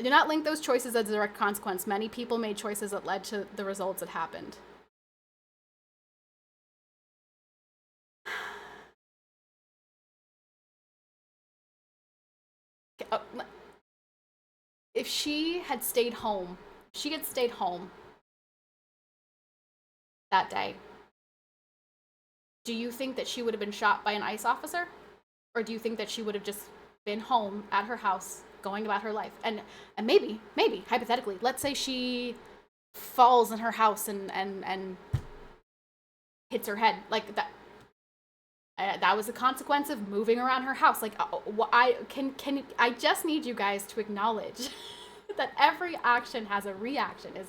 do not link those choices as a direct consequence. Many people made choices that led to the results that happened. If she had stayed home, that day, do you think that she would have been shot by an ICE officer? Or do you think that she would have just been home at her house, going about her life? And maybe, hypothetically, let's say she falls in her house and hits her head. Like, that was a consequence of moving around her house. Like, I just need you guys to acknowledge that every action has a reaction. Is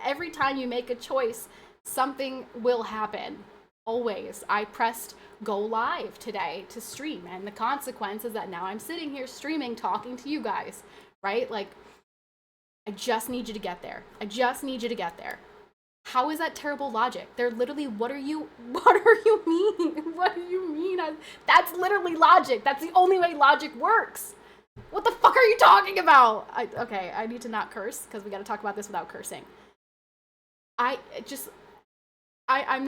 every time you make a choice, something will happen. Always. I pressed go live today to stream, and the consequence is that now I'm sitting here streaming, talking to you guys, right? Like, I just need you to get there. How is that terrible logic? They're literally, what do you mean? What do you mean? That's literally logic. That's the only way logic works. What the fuck are you talking about? I need to not curse, because we got to talk about this without cursing. I have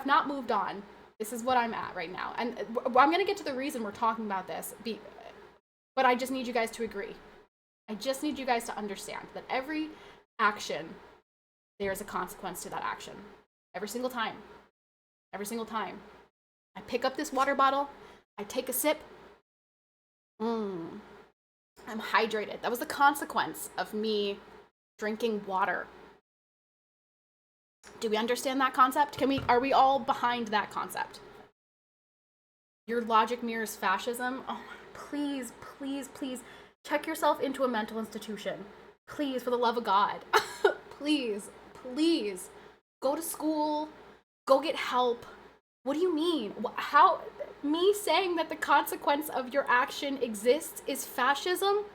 not moved on. This is what I'm at right now. And I'm going to get to the reason we're talking about this, but I just need you guys to agree. I just need you guys to understand that every action, there's a consequence to that action. Every single time. I pick up this water bottle, I take a sip, I'm hydrated. That was the consequence of me drinking water. Do we understand that concept? Are we all behind that concept? Your logic mirrors fascism? Oh, please, check yourself into a mental institution. Please, for the love of God. Please, go to school, go get help. What do you mean? How, me saying that the consequence of your action exists is fascism?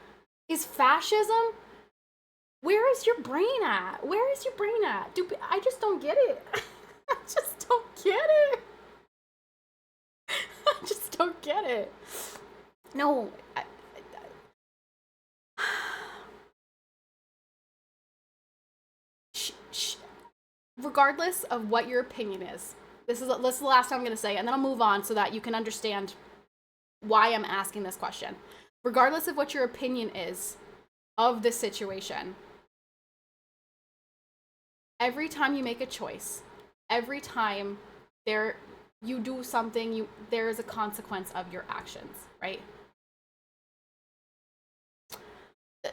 Where is your brain at? I just don't get it. I just don't get it. No. Regardless of what your opinion is, this is the last time I'm going to say, and then I'll move on so that you can understand why I'm asking this question. Regardless of what your opinion is of this situation, every time you make a choice, every time you do something, there is a consequence of your actions, right?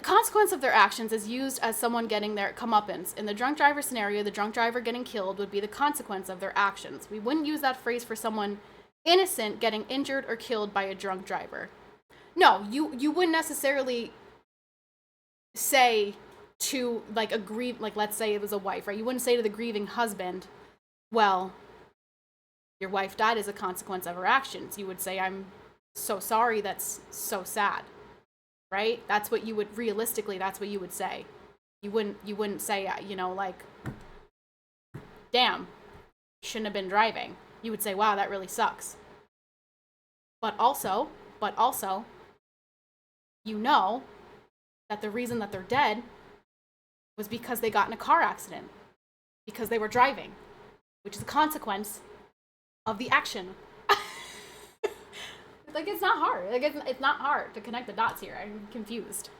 consequence of their actions is used as someone getting their comeuppance. In the drunk driver scenario, the drunk driver getting killed would be the consequence of their actions. We wouldn't use that phrase for someone innocent getting injured or killed by a drunk driver. No, you wouldn't necessarily say to like like let's say it was a wife, right? You wouldn't say to the grieving husband, well, your wife died as a consequence of her actions. You would say, I'm so sorry, that's so sad. Right? That's what you would, realistically, that's what you would say. You wouldn't say, like, damn, shouldn't have been driving. You would say, wow, that really sucks. But also, you know that the reason that they're dead was because they got in a car accident, because they were driving, which is a consequence of the action. Like, it's not hard. Like, it's not hard to connect the dots here. I'm confused.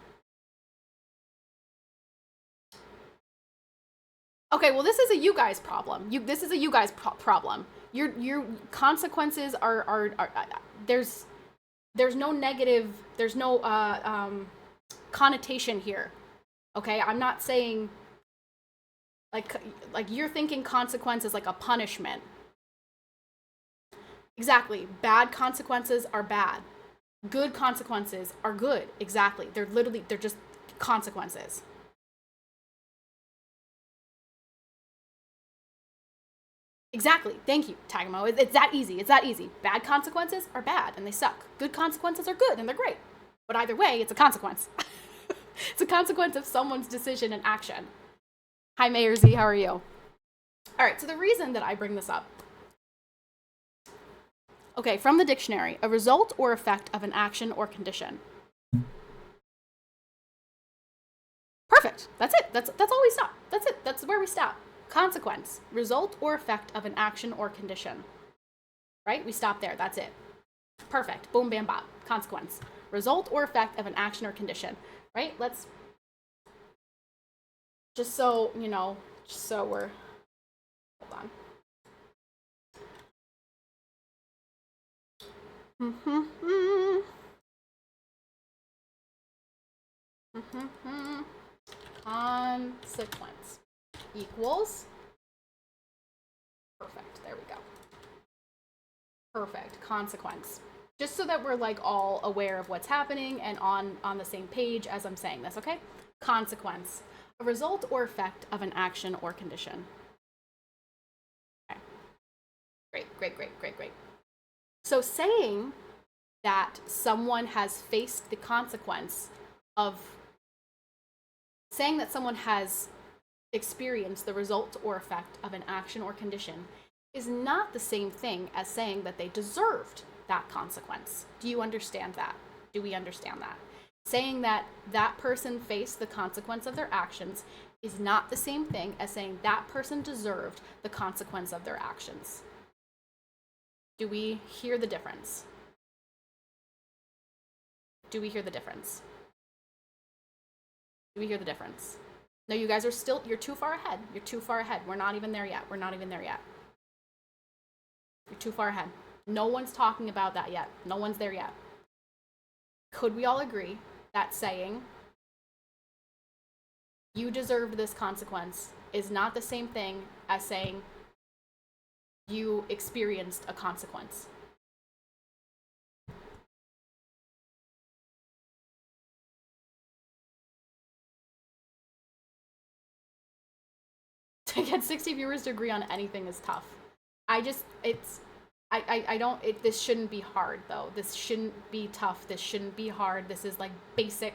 Okay, well, this is a you guys problem. This is a you guys problem. Your consequences are there's no negative, there's no connotation here. Okay, I'm not saying like you're thinking consequence is like a punishment. Exactly. Bad consequences are bad. Good consequences are good. Exactly. They're just consequences. Exactly. Thank you, Tagamo. It's that easy. It's that easy. Bad consequences are bad and they suck. Good consequences are good and they're great. But either way, it's a consequence. It's a consequence of someone's decision and action. Hi, Mayor Z. How are you? All right. So the reason that I bring this up. Okay, from the dictionary, a result or effect of an action or condition. Perfect. That's it. That's all we stop. That's it. That's where we stop. Consequence, result or effect of an action or condition. Right? We stop there. That's it. Perfect. Boom, bam, bop. Consequence, result or effect of an action or condition. Right? Let's just so we're, hold on. Consequence equals, perfect, there we go. Perfect, consequence. Just so that we're like all aware of what's happening and on the same page as I'm saying this, okay? Consequence, a result or effect of an action or condition. Okay. Great. So saying that someone has faced the consequence of, saying that someone has experienced the result or effect of an action or condition is not the same thing as saying that they deserved that consequence. Do you understand that? Do we understand that? Saying that that person faced the consequence of their actions is not the same thing as saying that person deserved the consequence of their actions. Do we hear the difference? Do we hear the difference? Do we hear the difference? No, you guys are still, you're too far ahead. You're too far ahead. We're not even there yet. You're too far ahead. No one's talking about that yet. No one's there yet. Could we all agree that saying you deserved this consequence is not the same thing as saying you experienced a consequence? To get 60 viewers to agree on anything is tough. This shouldn't be hard though. This shouldn't be tough. This shouldn't be hard. This is like basic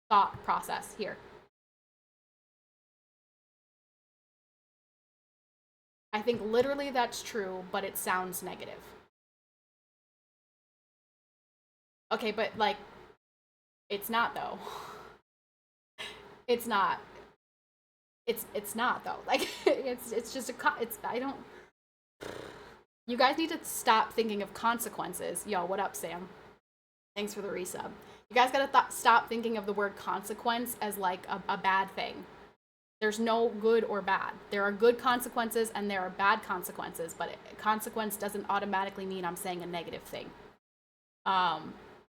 thought process here. I think literally that's true, but it sounds negative. Okay, but like, it's not though. It's not. It's not though. Like it's just I don't. You guys need to stop thinking of consequences. Yo, what up, Sam? Thanks for the resub. You guys gotta stop thinking of the word consequence as like a bad thing. There's no good or bad. There are good consequences and there are bad consequences, but consequence doesn't automatically mean I'm saying a negative thing.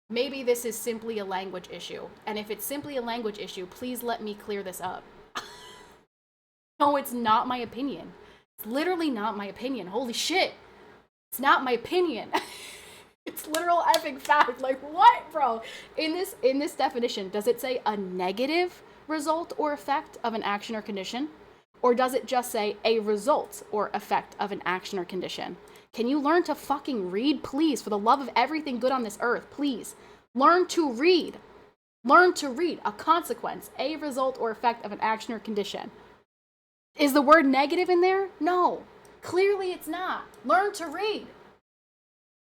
maybe this is simply a language issue. And if it's simply a language issue, please let me clear this up. No, it's not my opinion. It's literally not my opinion. Holy shit. It's not my opinion. It's literal effing fact. Like, what, bro? In this definition, does it say a negative result or effect of an action or condition? Or does it just say a result or effect of an action or condition? Can you learn to fucking read, please? For the love of everything good on this earth, please. Learn to read. Learn to read. A consequence, a result or effect of an action or condition. Is the word negative in there? No. Clearly it's not. Learn to read.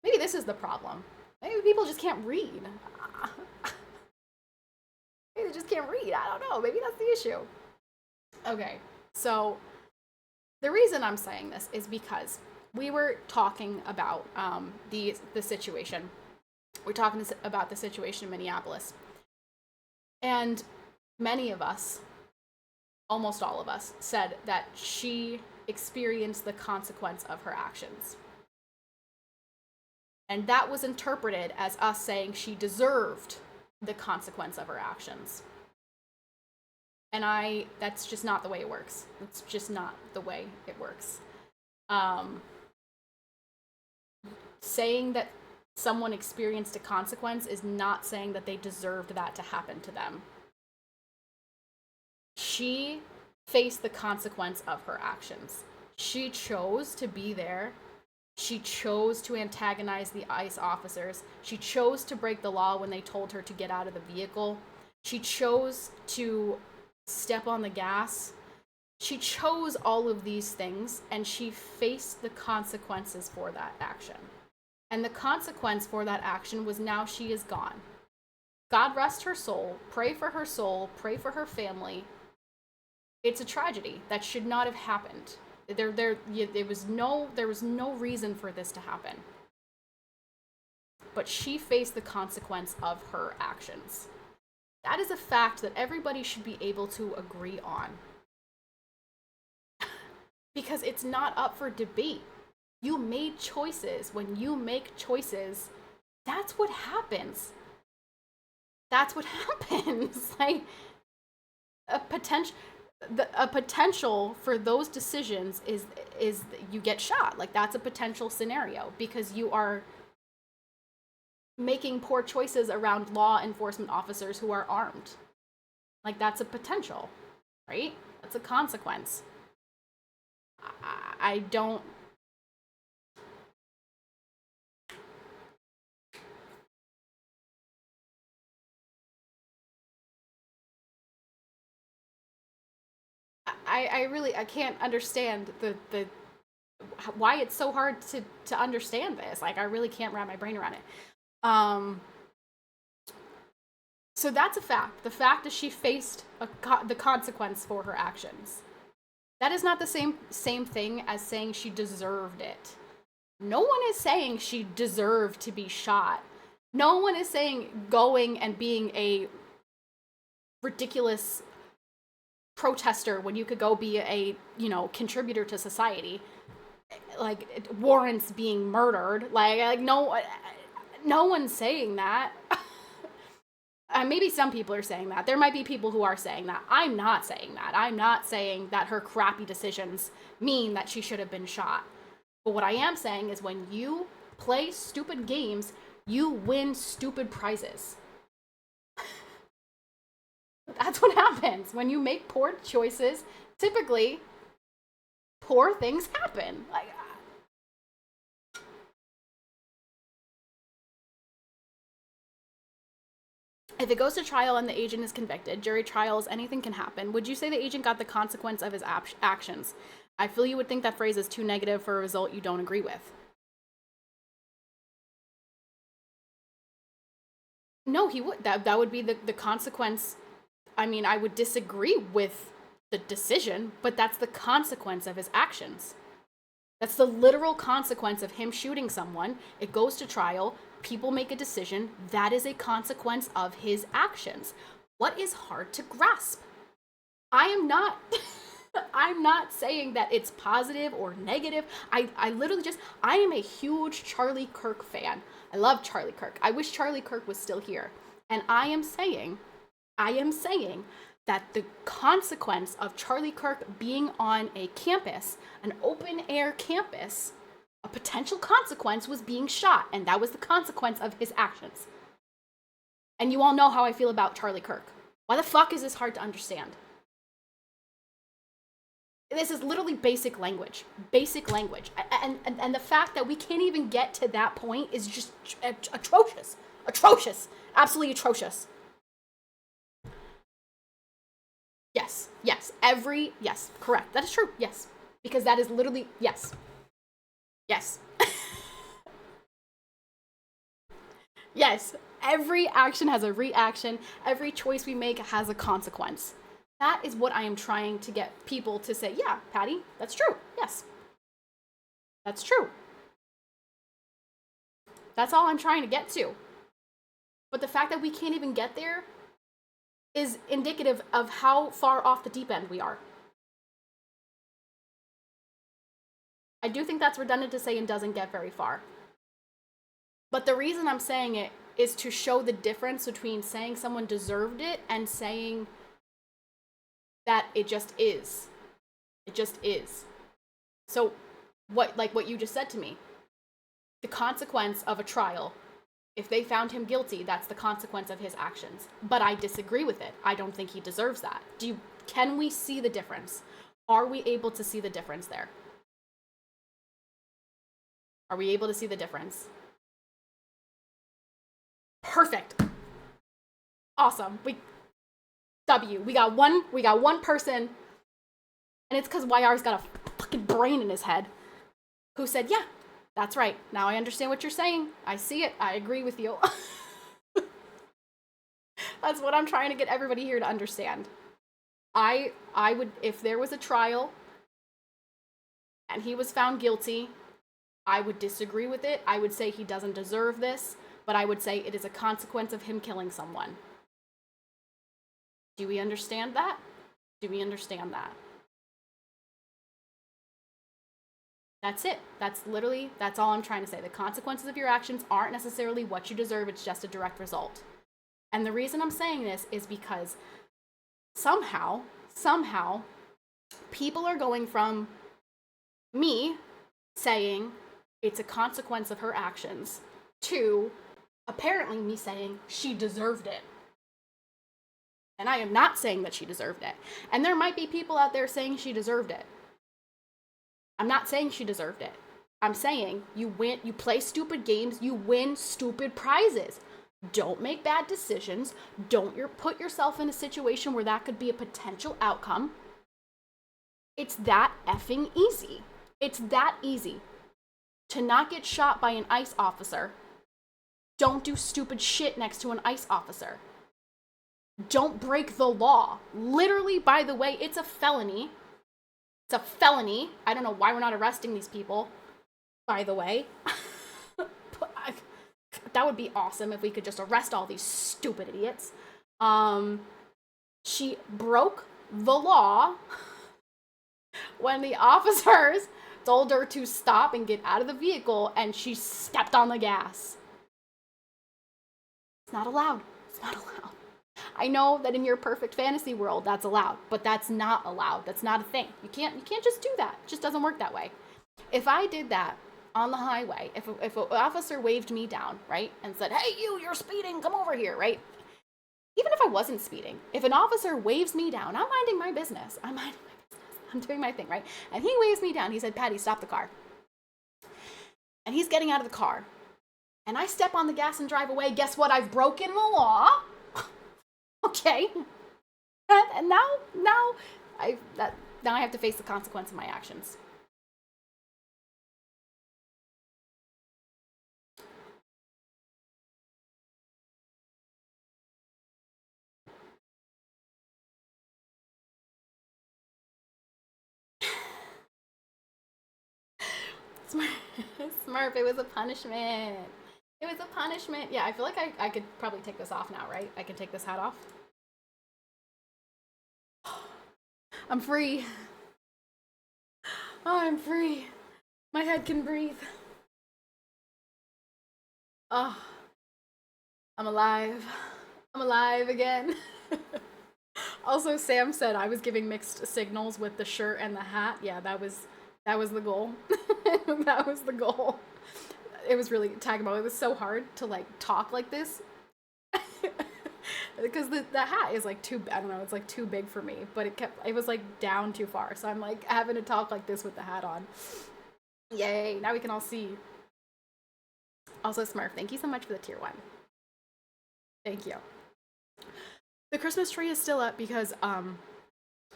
Maybe this is the problem. Maybe people just can't read. Maybe they just can't read. I don't know. Maybe that's the issue. Okay, so the reason I'm saying this is because we were talking about the situation. We're talking about the situation in Minneapolis. And many of us, almost all of us, said that she experienced the consequence of her actions. And that was interpreted as us saying she deserved the consequence of her actions. And that's just not the way it works. It's just not the way it works. Saying that someone experienced a consequence is not saying that they deserved that to happen to them. She faced the consequence of her actions. She chose to be there. She chose to antagonize the ICE officers. She chose to break the law when they told her to get out of the vehicle. She chose to step on the gas. She chose all of these things, and she faced the consequences for that action. And the consequence for that action was now she is gone. God rest her soul. Pray for her soul. Pray for her family. It's a tragedy that should not have happened. There was no reason for this to happen. But she faced the consequence of her actions. That is a fact that everybody should be able to agree on. Because it's not up for debate. You made choices. When you make choices, that's what happens. That's what happens. Like, a potential for those decisions is you get shot. Like, that's a potential scenario because you are making poor choices around law enforcement officers who are armed. Like, that's a potential, right? That's a consequence. I don't... I can't understand the why it's so hard to understand this. Like, I really can't wrap my brain around it. So that's a fact. The fact is she faced the consequence for her actions. That is not the same thing as saying she deserved it. No one is saying she deserved to be shot. No one is saying going and being a ridiculous protester when you could go be a, contributor to society, like, it warrants being murdered. Like no one's saying that. Maybe some people are saying that. There might be people who are saying that. I'm not saying that. I'm not saying that her crappy decisions mean that she should have been shot. But what I am saying is when you play stupid games, you win stupid prizes. That's what happens. When you make poor choices, typically, poor things happen. Like, if it goes to trial and the agent is convicted, jury trials, anything can happen. Would you say the agent got the consequence of his actions? I feel you would think that phrase is too negative for a result you don't agree with. No, he would. That would be the consequence. I mean, I would disagree with the decision, but that's the consequence of his actions. That's the literal consequence of him shooting someone. It goes to trial. People make a decision. That is a consequence of his actions. What is hard to grasp? I am not... I'm not saying that it's positive or negative. I literally just, I am a huge Charlie Kirk fan. I love Charlie Kirk. I wish Charlie Kirk was still here. And I am saying that the consequence of Charlie Kirk being on a campus, an open air campus, a potential consequence was being shot, and that was the consequence of his actions. And you all know how I feel about Charlie Kirk. Why the fuck is this hard to understand? This is literally basic language. Basic language. And the fact that we can't even get to that point is just atrocious. Atrocious. Absolutely atrocious. Yes. Yes. Yes. Correct. That is true. Yes. Because that is literally, yes. Yes. Yes. Every action has a reaction. Every choice we make has a consequence. That is what I am trying to get people to say, yeah, Patty, that's true. Yes. That's true. That's all I'm trying to get to. But the fact that we can't even get there is indicative of how far off the deep end we are. I do think that's redundant to say and doesn't get very far. But the reason I'm saying it is to show the difference between saying someone deserved it and saying that it just is. It just is. So what you just said to me, the consequence of a trial, if they found him guilty, that's the consequence of his actions. But I disagree with it. I don't think he deserves that. Can we see the difference? Are we able to see the difference there? Are we able to see the difference? Perfect. Awesome. We got one person, and it's because YR's got a fucking brain in his head, who said, yeah, that's right. Now I understand what you're saying. I see it. I agree with you. That's what I'm trying to get everybody here to understand. I would, if there was a trial and he was found guilty, I would disagree with it. I would say he doesn't deserve this, but I would say it is a consequence of him killing someone. Do we understand that? Do we understand that? That's it. That's all I'm trying to say. The consequences of your actions aren't necessarily what you deserve. It's just a direct result. And the reason I'm saying this is because somehow, people are going from me saying it's a consequence of her actions to apparently me saying she deserved it. And I am not saying that she deserved it. And there might be people out there saying she deserved it. I'm not saying she deserved it. I'm saying you play stupid games, you win stupid prizes. Don't make bad decisions. Don't put yourself in a situation where that could be a potential outcome. It's that effing easy. It's that easy. To not get shot by an ICE officer, don't do stupid shit next to an ICE officer. Don't break the law. Literally, by the way, it's a felony. It's a felony. I don't know why we're not arresting these people, by the way. That would be awesome if we could just arrest all these stupid idiots. She broke the law when the officers told her to stop and get out of the vehicle, and she stepped on the gas. It's not allowed. It's not allowed. I know that in your perfect fantasy world, that's allowed, but that's not allowed. That's not a thing. You can't just do that. It just doesn't work that way. If I did that on the highway, if an officer waved me down, right, and said, hey, you're speeding, come over here, right? Even if I wasn't speeding, if an officer waves me down, I'm minding my business. I'm doing my thing, right? And he waves me down. He said, Patty, stop the car. And he's getting out of the car. And I step on the gas and drive away. Guess what? I've broken the law. Okay. And now I have to face the consequence of my actions. Smurf, it was a punishment. It was a punishment. Yeah, I feel like I could probably take this off now, right? I can take this hat off. I'm free. Oh, I'm free. My head can breathe. Oh, I'm alive. I'm alive again. Also, Sam said I was giving mixed signals with the shirt and the hat. Yeah, that was the goal. That was the goal. It was really Tagamo. It was so hard to like talk like this because the hat is like too, I don't know, it's like too big for me, but it was like down too far, so I'm like having to talk like this with the hat on. Yay, now we can all see. Also, Smurf, thank you so much for the tier 1. Thank you. The Christmas tree is still up because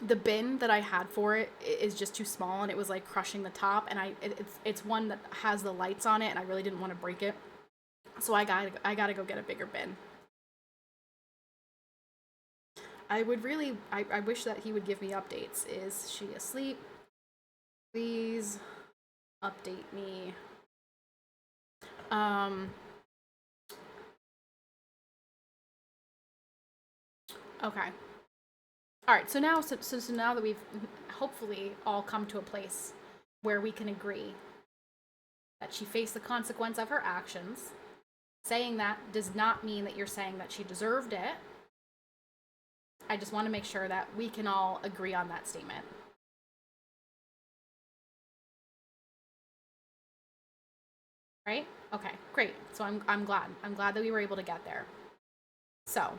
the bin that I had for it is just too small, and it was like crushing the top, and it's one that has the lights on it, and I really didn't want to break it, so I gotta go get a bigger bin. I wish that he would give me updates. Is she asleep? Please update me. Okay. All right. So now that we've hopefully all come to a place where we can agree that she faced the consequence of her actions, saying that does not mean that you're saying that she deserved it. I just want to make sure that we can all agree on that statement. Right? Okay, great. So I'm glad. I'm glad that we were able to get there. So,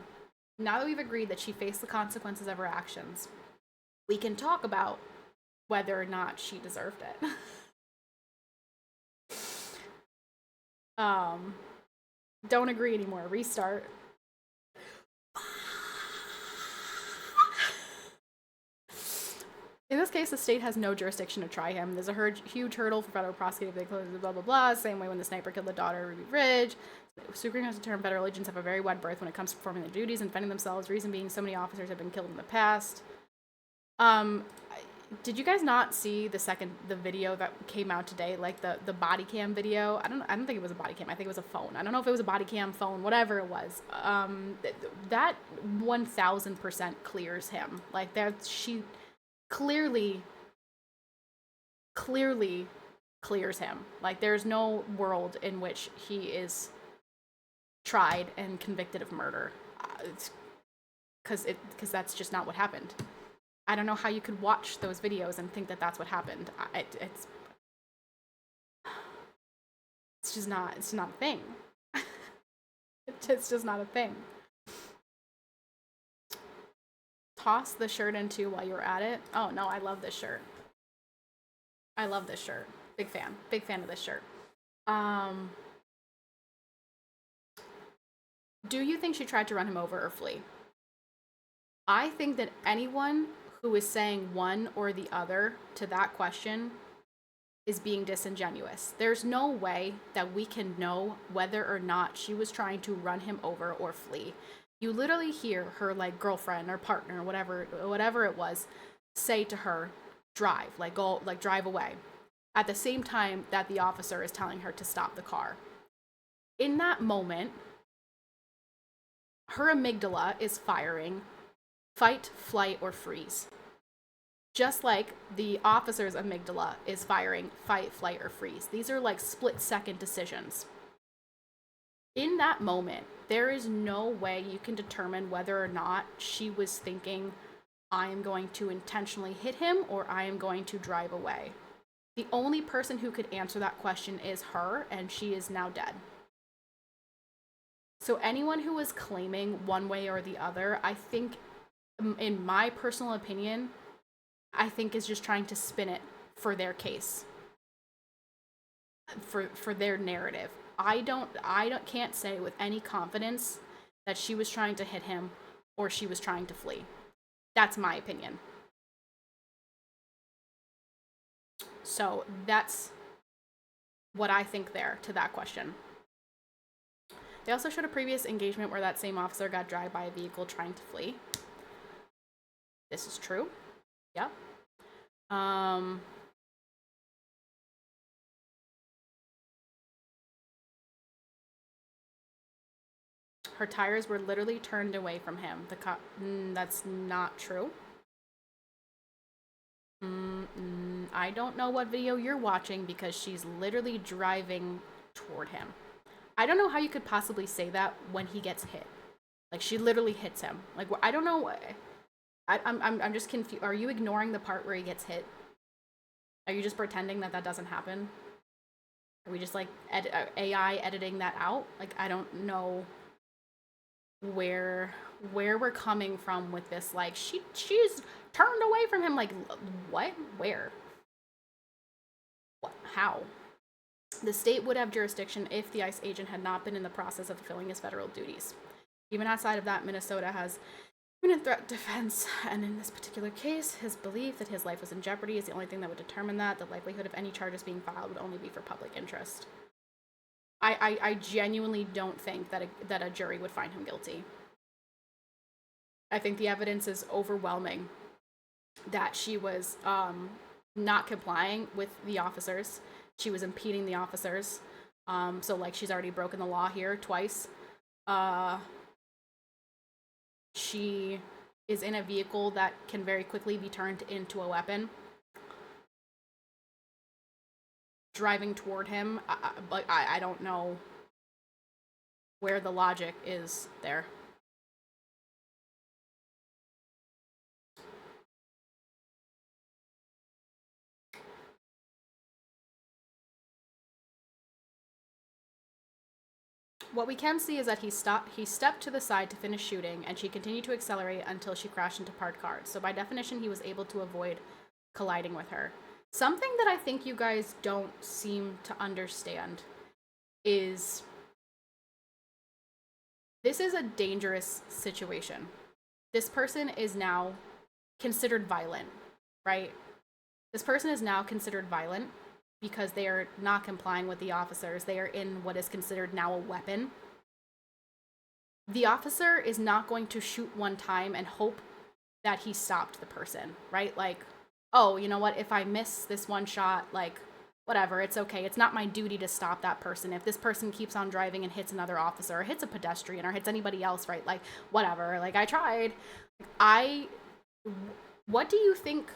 now that we've agreed that she faced the consequences of her actions, we can talk about whether or not she deserved it. Don't agree anymore. Restart. In this case, the state has no jurisdiction to try him. There's a huge hurdle for federal prosecutors. They close blah blah blah. Same way when the sniper killed the daughter of Ruby Ridge. Supreme has determined federal agents have a very wide berth when it comes to performing their duties and defending themselves. Reason being, so many officers have been killed in the past. Did you guys not see the video that came out today, like the body cam video? I don't think it was a body cam. I think it was a phone. I don't know if it was a body cam, phone, whatever it was. That 1000% clears him. Like she clearly clears him. Like there's no world in which he is tried and convicted of murder. Because that's just not what happened. I don't know how you could watch those videos and think that that's what happened. It's just not. It's not a thing. It's just not a thing. Toss the shirt into while you're at it. Oh no, I love this shirt. I love this shirt. Big fan. Big fan of this shirt. Do you think she tried to run him over or flee? I think that anyone who is saying one or the other to that question is being disingenuous. There's no way that we can know whether or not she was trying to run him over or flee. You literally hear her like girlfriend or partner, whatever it was, say to her, drive, like go, like drive away. At the same time that the officer is telling her to stop the car. In that moment, her amygdala is firing fight, flight, or freeze. Just like the officer's amygdala is firing fight, flight, or freeze. These are like split-second decisions. In that moment, there is no way you can determine whether or not she was thinking, I am going to intentionally hit him or I am going to drive away. The only person who could answer that question is her, and she is now dead. So anyone who is claiming one way or the other, I think, in my personal opinion, I think is just trying to spin it for their case, for their narrative. I can't say with any confidence that she was trying to hit him or she was trying to flee. That's my opinion. So that's what I think there to that question. They also showed a previous engagement where that same officer got dragged by a vehicle trying to flee. This is true. Yep. Her tires were literally turned away from him. That's not true. I don't know what video you're watching because she's literally driving toward him. I don't know how you could possibly say that when he gets hit. Like, she literally hits him. Like, I don't know. I'm just confused. Are you ignoring the part where he gets hit? Are you just pretending that that doesn't happen? Are we just, like, AI editing that out? Like, I don't know where we're coming from with this. Like, she's turned away from him. Like, what? Where? What? How? The state would have jurisdiction if the ICE agent had not been in the process of fulfilling his federal duties. Even outside of that, Minnesota has imminent threat defense, and in this particular case, his belief that his life was in jeopardy is the only thing that would determine that. The likelihood of any charges being filed would only be for public interest. I genuinely don't think that a jury would find him guilty. I think the evidence is overwhelming that she was not complying with the officers. She was impeding the officers. So, like, she's already broken the law here twice. She is in a vehicle that can very quickly be turned into a weapon. Driving toward him, I don't know where the logic is there. What we can see is that he stepped to the side to finish shooting, and she continued to accelerate until she crashed into parked cars. So by definition, he was able to avoid colliding with her. Something that I think you guys don't seem to understand is this is a dangerous situation. This person is now considered violent, right? This person is now considered violent because they are not complying with the officers. They are in what is considered now a weapon. The officer is not going to shoot one time and hope that he stopped the person, right? Like, oh, you know what? If I miss this one shot, like, whatever, it's okay. It's not my duty to stop that person. If this person keeps on driving and hits another officer or hits a pedestrian or hits anybody else, right? Like, whatever. Like, I tried. What do you think?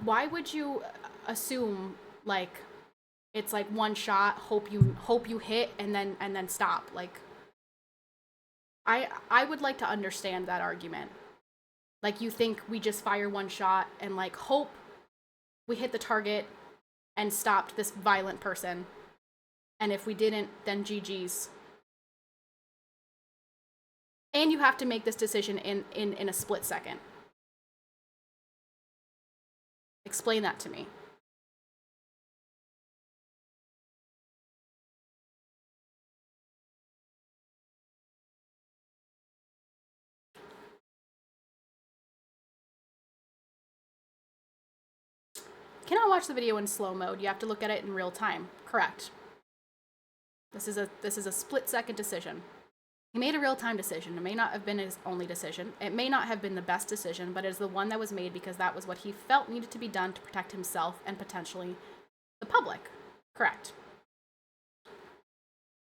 Why would you assume, like, it's like one shot, hope you hit and then stop? Like, I would like to understand that argument. Like, you think we just fire one shot and, like, hope we hit the target and stopped this violent person, and if we didn't, then GG's. And you have to make this decision in a split second. Explain that to me. You cannot watch the video in slow mode. You have to look at it in real time. Correct. This is a split second decision. He made a real time decision. It may not have been his only decision. It may not have been the best decision, but it is the one that was made because that was what he felt needed to be done to protect himself and potentially the public. Correct.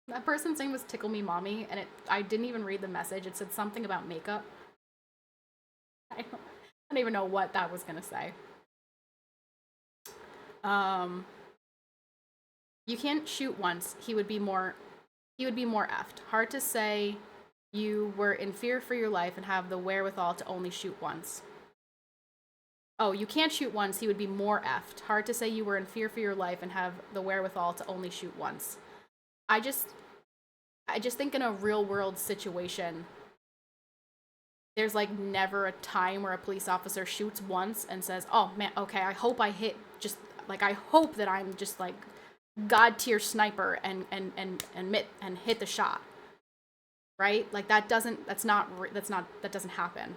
That person's name was Tickle Me Mommy, and I didn't even read the message. It said something about makeup. I don't even know what that was gonna say. You can't shoot once. He would be more effed. Hard to say you were in fear for your life and have the wherewithal to only shoot once. Oh, you can't shoot once. He would be more effed. Hard to say you were in fear for your life and have the wherewithal to only shoot once. I just think in a real world situation, there's, like, never a time where a police officer shoots once and says, oh man, okay, I hope I hit, just, like, I hope that I'm just, like, god tier sniper and hit the shot, right? Like, that doesn't happen.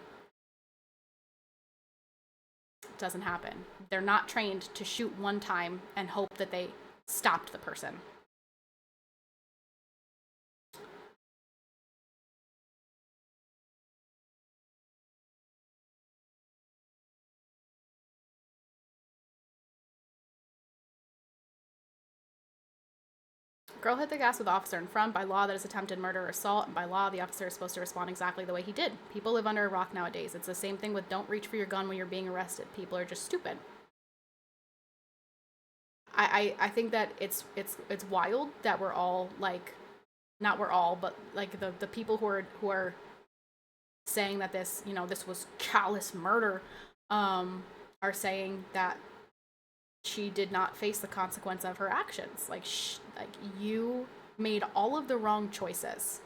It doesn't happen. They're not trained to shoot one time and hope that they stopped the person. Girl hit the gas with officer in front. By law, that is attempted murder or assault, and by law, the officer is supposed to respond exactly the way he did. People live under a rock nowadays. It's the same thing with don't reach for your gun when you're being arrested. People are just stupid. I think that it's wild that we're all like, not we're all, but like the people who are saying that this, you know, this was callous murder, are saying that she did not face the consequence of her actions. Like, like you made all of the wrong choices,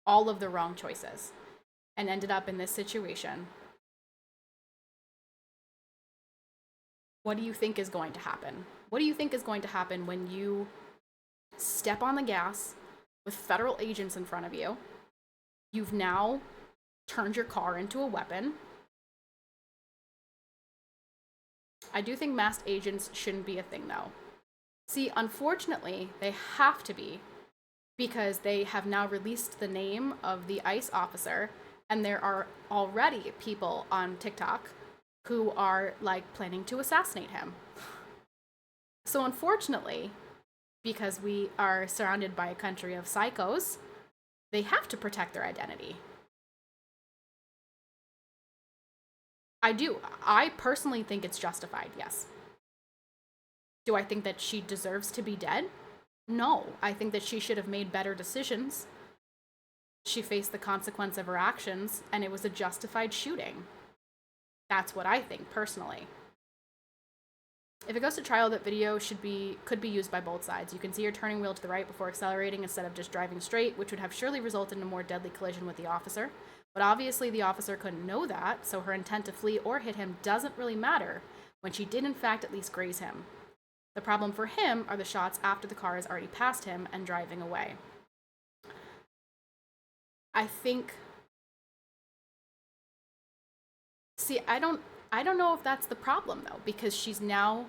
and ended up in this situation. What do you think is going to happen? What do you think is going to happen when you step on the gas with federal agents in front of you? You've now turned your car into a weapon. I do think masked agents shouldn't be a thing, though. See, unfortunately, they have to be, because they have now released the name of the ICE officer, and there are already people on TikTok who are, like, planning to assassinate him. So unfortunately, because we are surrounded by a country of psychos, they have to protect their identity. I do. I personally think it's justified, yes. Do I think that she deserves to be dead? No. I think that she should have made better decisions. She faced the consequence of her actions, and it was a justified shooting. That's what I think, personally. If it goes to trial, that video could be used by both sides. You can see her turning wheel to the right before accelerating instead of just driving straight, which would have surely resulted in a more deadly collision with the officer. But obviously the officer couldn't know that, so her intent to flee or hit him doesn't really matter when she did in fact at least graze him. The problem for him are the shots after the car has already passed him and driving away. I think... See, I don't know if that's the problem, though, because she's now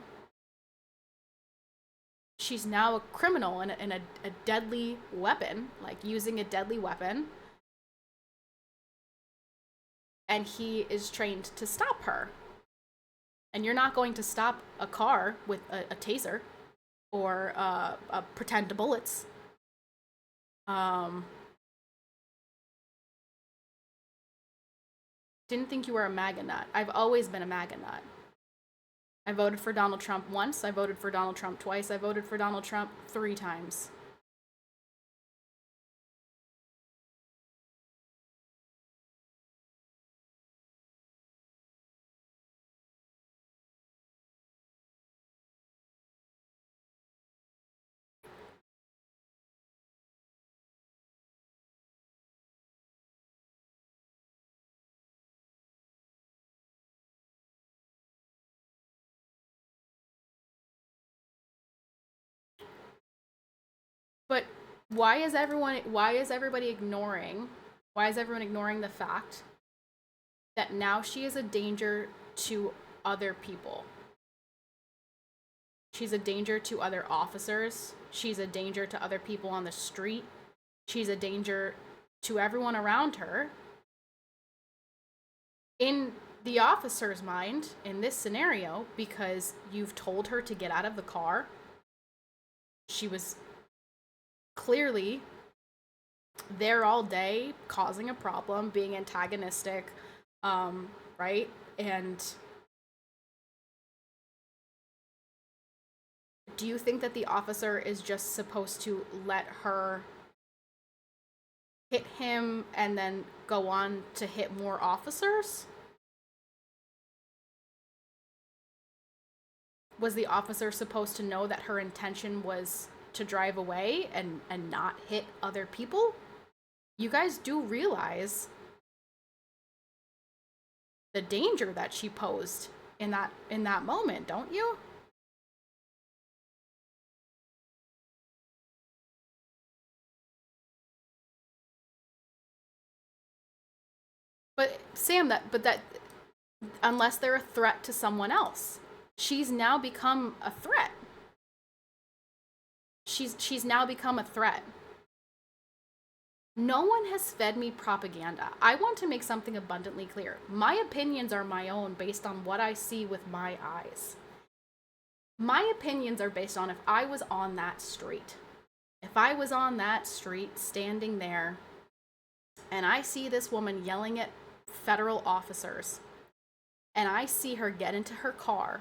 a criminal and a deadly weapon, like using a deadly weapon, and he is trained to stop her. And you're not going to stop a car with a taser or pretend bullets. Didn't think you were a MAGA nut. I've always been a MAGA nut. I voted for Donald Trump once. I voted for Donald Trump twice. I voted for Donald Trump 3 times. But why is everybody ignoring the fact that now she is a danger to other people? She's a danger to other officers. She's a danger to other people on the street. She's a danger to everyone around her. In the officer's mind, in this scenario, because you've told her to get out of the car, she was clearly there all day, causing a problem, being antagonistic, right? And do you think that the officer is just supposed to let her hit him and then go on to hit more officers? Was the officer supposed to know that her intention was to drive away and not hit other people? You guys do realize the danger that she posed in that moment, don't you? But Sam, that unless they're a threat to someone else, she's now become a threat. She's now become a threat. No one has fed me propaganda. I want to make something abundantly clear. My opinions are my own based on what I see with my eyes. My opinions are based on if I was on that street. If I was on that street standing there and I see this woman yelling at federal officers and I see her get into her car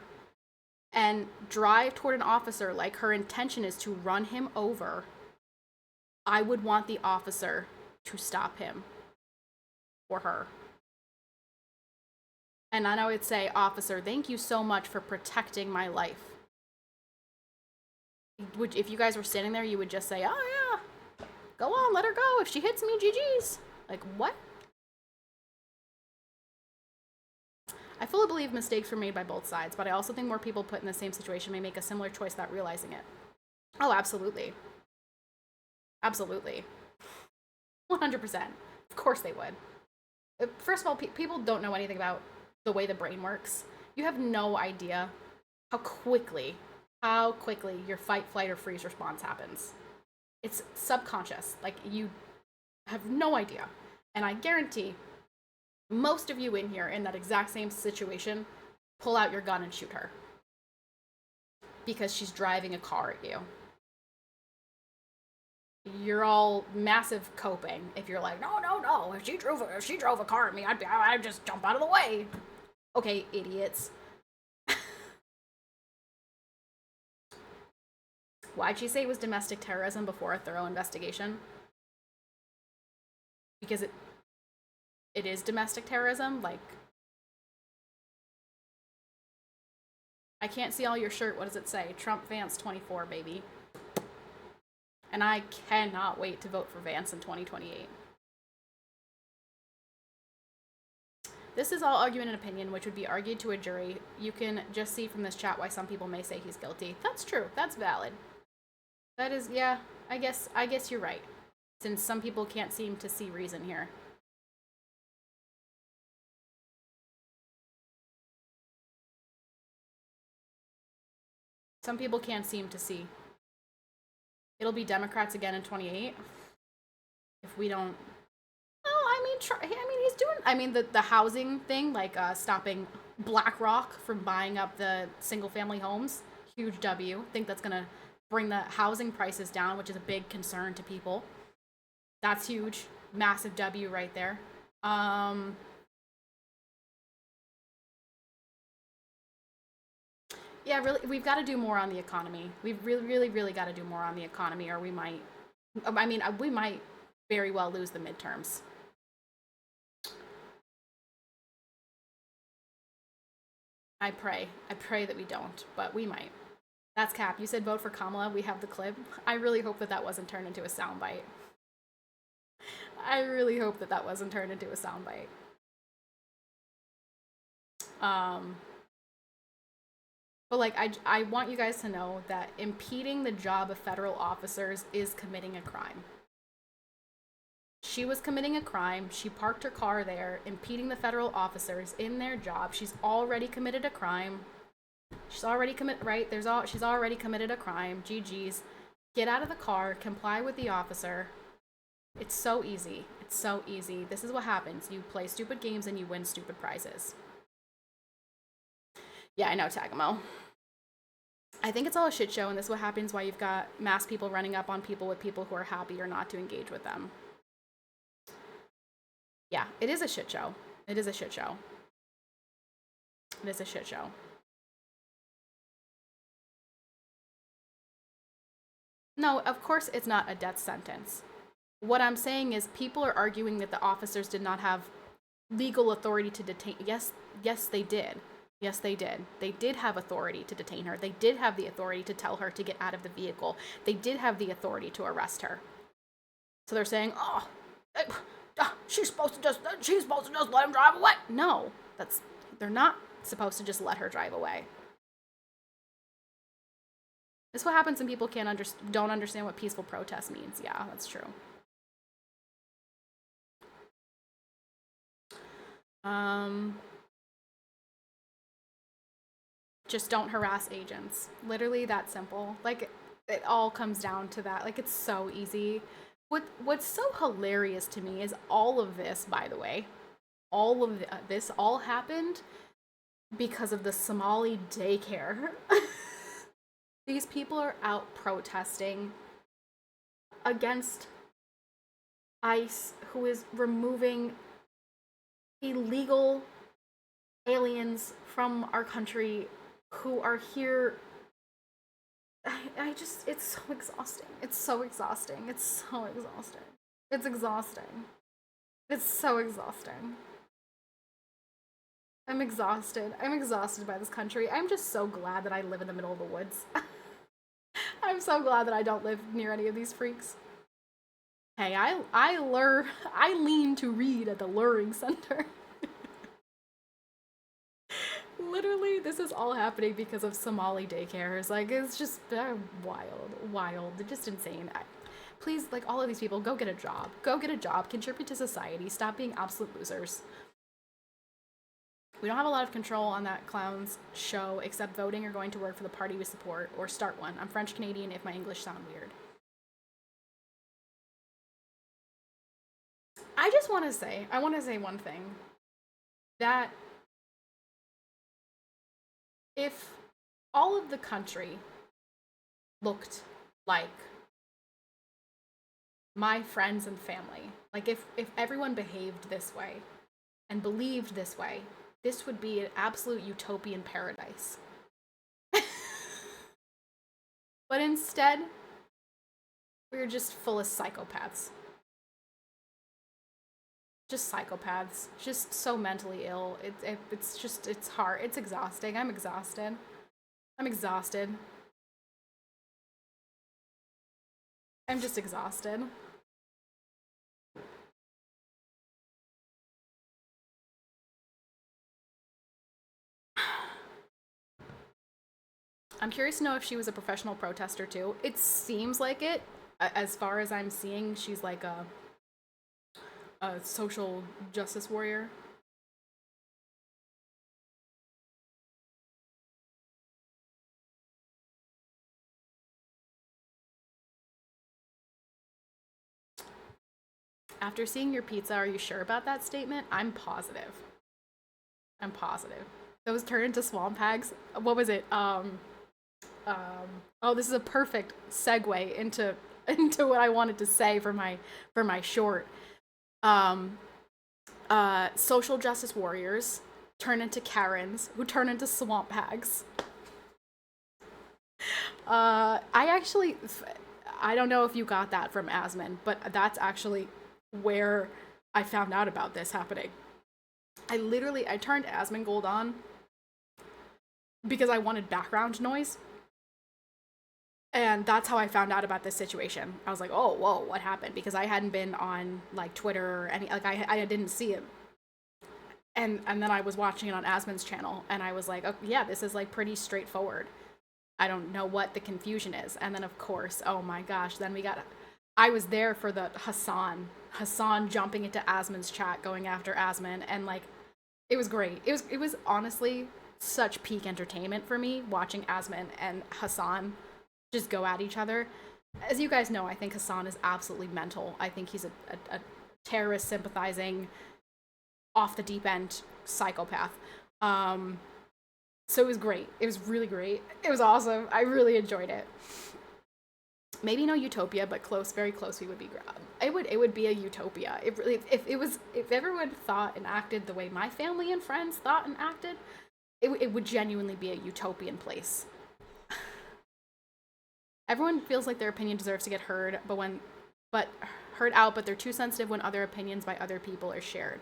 and drive toward an officer like her intention is to run him over, I would want the officer to stop him or her. And then I would say, officer, thank you so much for protecting my life. If you guys were standing there, you would just say, oh yeah, go on, let her go. If she hits me, GG's. Like, what? I fully believe mistakes were made by both sides, but I also think more people put in the same situation may make a similar choice without realizing it. Oh, absolutely. Absolutely. 100%. Of course they would. First of all, people don't know anything about the way the brain works. You have no idea how quickly your fight, flight, or freeze response happens. It's subconscious. Like, you have no idea. And I guarantee most of you in here in that exact same situation pull out your gun and shoot her because she's driving a car at you. You're all massive coping if you're like, no, if she drove a car at me, I'd just jump out of the way. Okay, idiots. Why'd she say it was domestic terrorism before a thorough investigation? Because it is domestic terrorism. Like, I can't see all your shirt. What does it say? Trump Vance 24, baby. And I cannot wait to vote for Vance in 2028. This is all argument and opinion, which would be argued to a jury. You can just see from this chat why some people may say he's guilty. That's true. That's valid. That is, yeah, I guess you're right. Since some people can't seem to see reason here. Some people can't seem to see. It'll be Democrats again in 28 if we don't. Oh, I mean, he's doing. I mean, the housing thing, like stopping BlackRock from buying up the single-family homes, huge W. Think that's gonna bring the housing prices down, which is a big concern to people. That's huge, massive W right there. Yeah, really, we've got to do more on the economy. We've really got to do more on the economy, or we might. I mean, we might very well lose the midterms. I pray that we don't, but we might. That's Cap. You said vote for Kamala. We have the clip. I really hope that wasn't turned into a soundbite. I really hope that wasn't turned into a soundbite. But like, I want you guys to know that impeding the job of federal officers is committing a crime. She was committing a crime. She parked her car there, impeding the federal officers in their job. She's already committed a crime. She's already she's already committed a crime. GG's. Get out of the car, comply with the officer. It's so easy. It's so easy. This is what happens. You play stupid games and you win stupid prizes. Yeah, I know, Tagamo. I think it's all a shit show, and this is what happens why you've got mass people running up on people with people who are happy or not to engage with them. Yeah, it is a shit show. It is a shit show. It is a shit show. No, of course it's not a death sentence. What I'm saying is people are arguing that the officers did not have legal authority to detain. Yes, they did. Yes, they did. They did have authority to detain her. They did have the authority to tell her to get out of the vehicle. They did have the authority to arrest her. So they're saying, oh, she's supposed to just let him drive away. No, they're not supposed to just let her drive away. This is what happens when people don't understand what peaceful protest means. Yeah, that's true. Just don't harass agents. Literally that simple. Like, it all comes down to that. Like, it's so easy. What's so hilarious to me is all of this, by the way, all of this all happened because of the Somali daycare. These people are out protesting against ICE, who is removing illegal aliens from our country who are here. It's so exhausting. It's so exhausting. It's so exhausting. It's exhausting. It's so exhausting. I'm exhausted. I'm exhausted by this country. I'm just so glad that I live in the middle of the woods. I'm so glad that I don't live near any of these freaks. Hey, I lean to read at the luring center. Literally, this is all happening because of Somali daycares. Like, it's just wild, just insane. Please, like, all of these people, go get a job. Go get a job, contribute to society, stop being absolute losers. We don't have a lot of control on that clown's show, except voting or going to work for the party we support, or start one. I'm French Canadian if my English sound weird. I want to say one thing. That if all of the country looked like my friends and family, like if everyone behaved this way and believed this way, this would be an absolute utopian paradise. But instead, we're just full of psychopaths. Just psychopaths. Just so mentally ill. It's hard. It's exhausting. I'm exhausted. I'm exhausted. I'm just exhausted. I'm curious to know if she was a professional protester too. It seems like it. As far as I'm seeing, she's like a social justice warrior. After seeing your pizza, are you sure about that statement? I'm positive. I'm positive. Those turn into swamp hags. What was it? Oh, this is a perfect segue into what I wanted to say for my short. Social justice warriors turn into Karens, who turn into swamp hags. I don't know if you got that from Asmon, but that's actually where I found out about this happening. I turned Asmongold on because I wanted background noise. And that's how I found out about this situation. I was like, oh, whoa, what happened? Because I hadn't been on, like, Twitter or any, like, I didn't see it. And then I was watching it on Asmon's channel, and I was like, oh, yeah, this is, like, pretty straightforward. I don't know what the confusion is. And then, of course, oh my gosh, then I was there for the Hassan jumping into Asmon's chat, going after Asmon, and, like, it was great. It was honestly such peak entertainment for me, watching Asmon and Hassan just go at each other. As you guys know, I think Hassan is absolutely mental. I think he's a terrorist sympathizing, off the deep end psychopath. So it was great. It was really great. It was awesome. I really enjoyed it. Maybe no utopia, but close, very close. We would be. It would be a utopia. If everyone thought and acted the way my family and friends thought and acted, it would genuinely be a utopian place. Everyone feels like their opinion deserves to get heard, but heard out, but they're too sensitive when other opinions by other people are shared.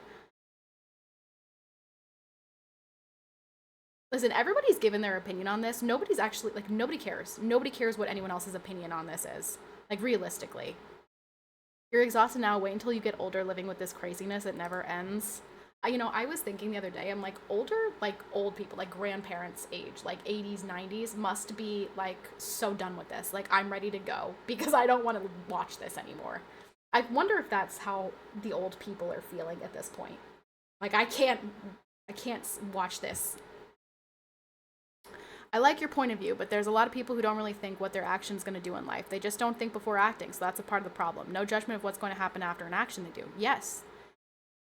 Listen, everybody's given their opinion on this. Nobody's actually, like, nobody cares. Nobody cares what anyone else's opinion on this is. Like, realistically. You're exhausted now. Wait until you get older living with this craziness. It never ends. I was thinking the other day, I'm like, old people, like grandparents age, like 80s, 90s, must be like so done with this. Like, I'm ready to go because I don't want to watch this anymore. I wonder if that's how the old people are feeling at this point. Like, I can't watch this. I like your point of view, but there's a lot of people who don't really think what their action's going to do in life. They just don't think before acting, so that's a part of the problem. No judgment of what's going to happen after an action they do. Yes.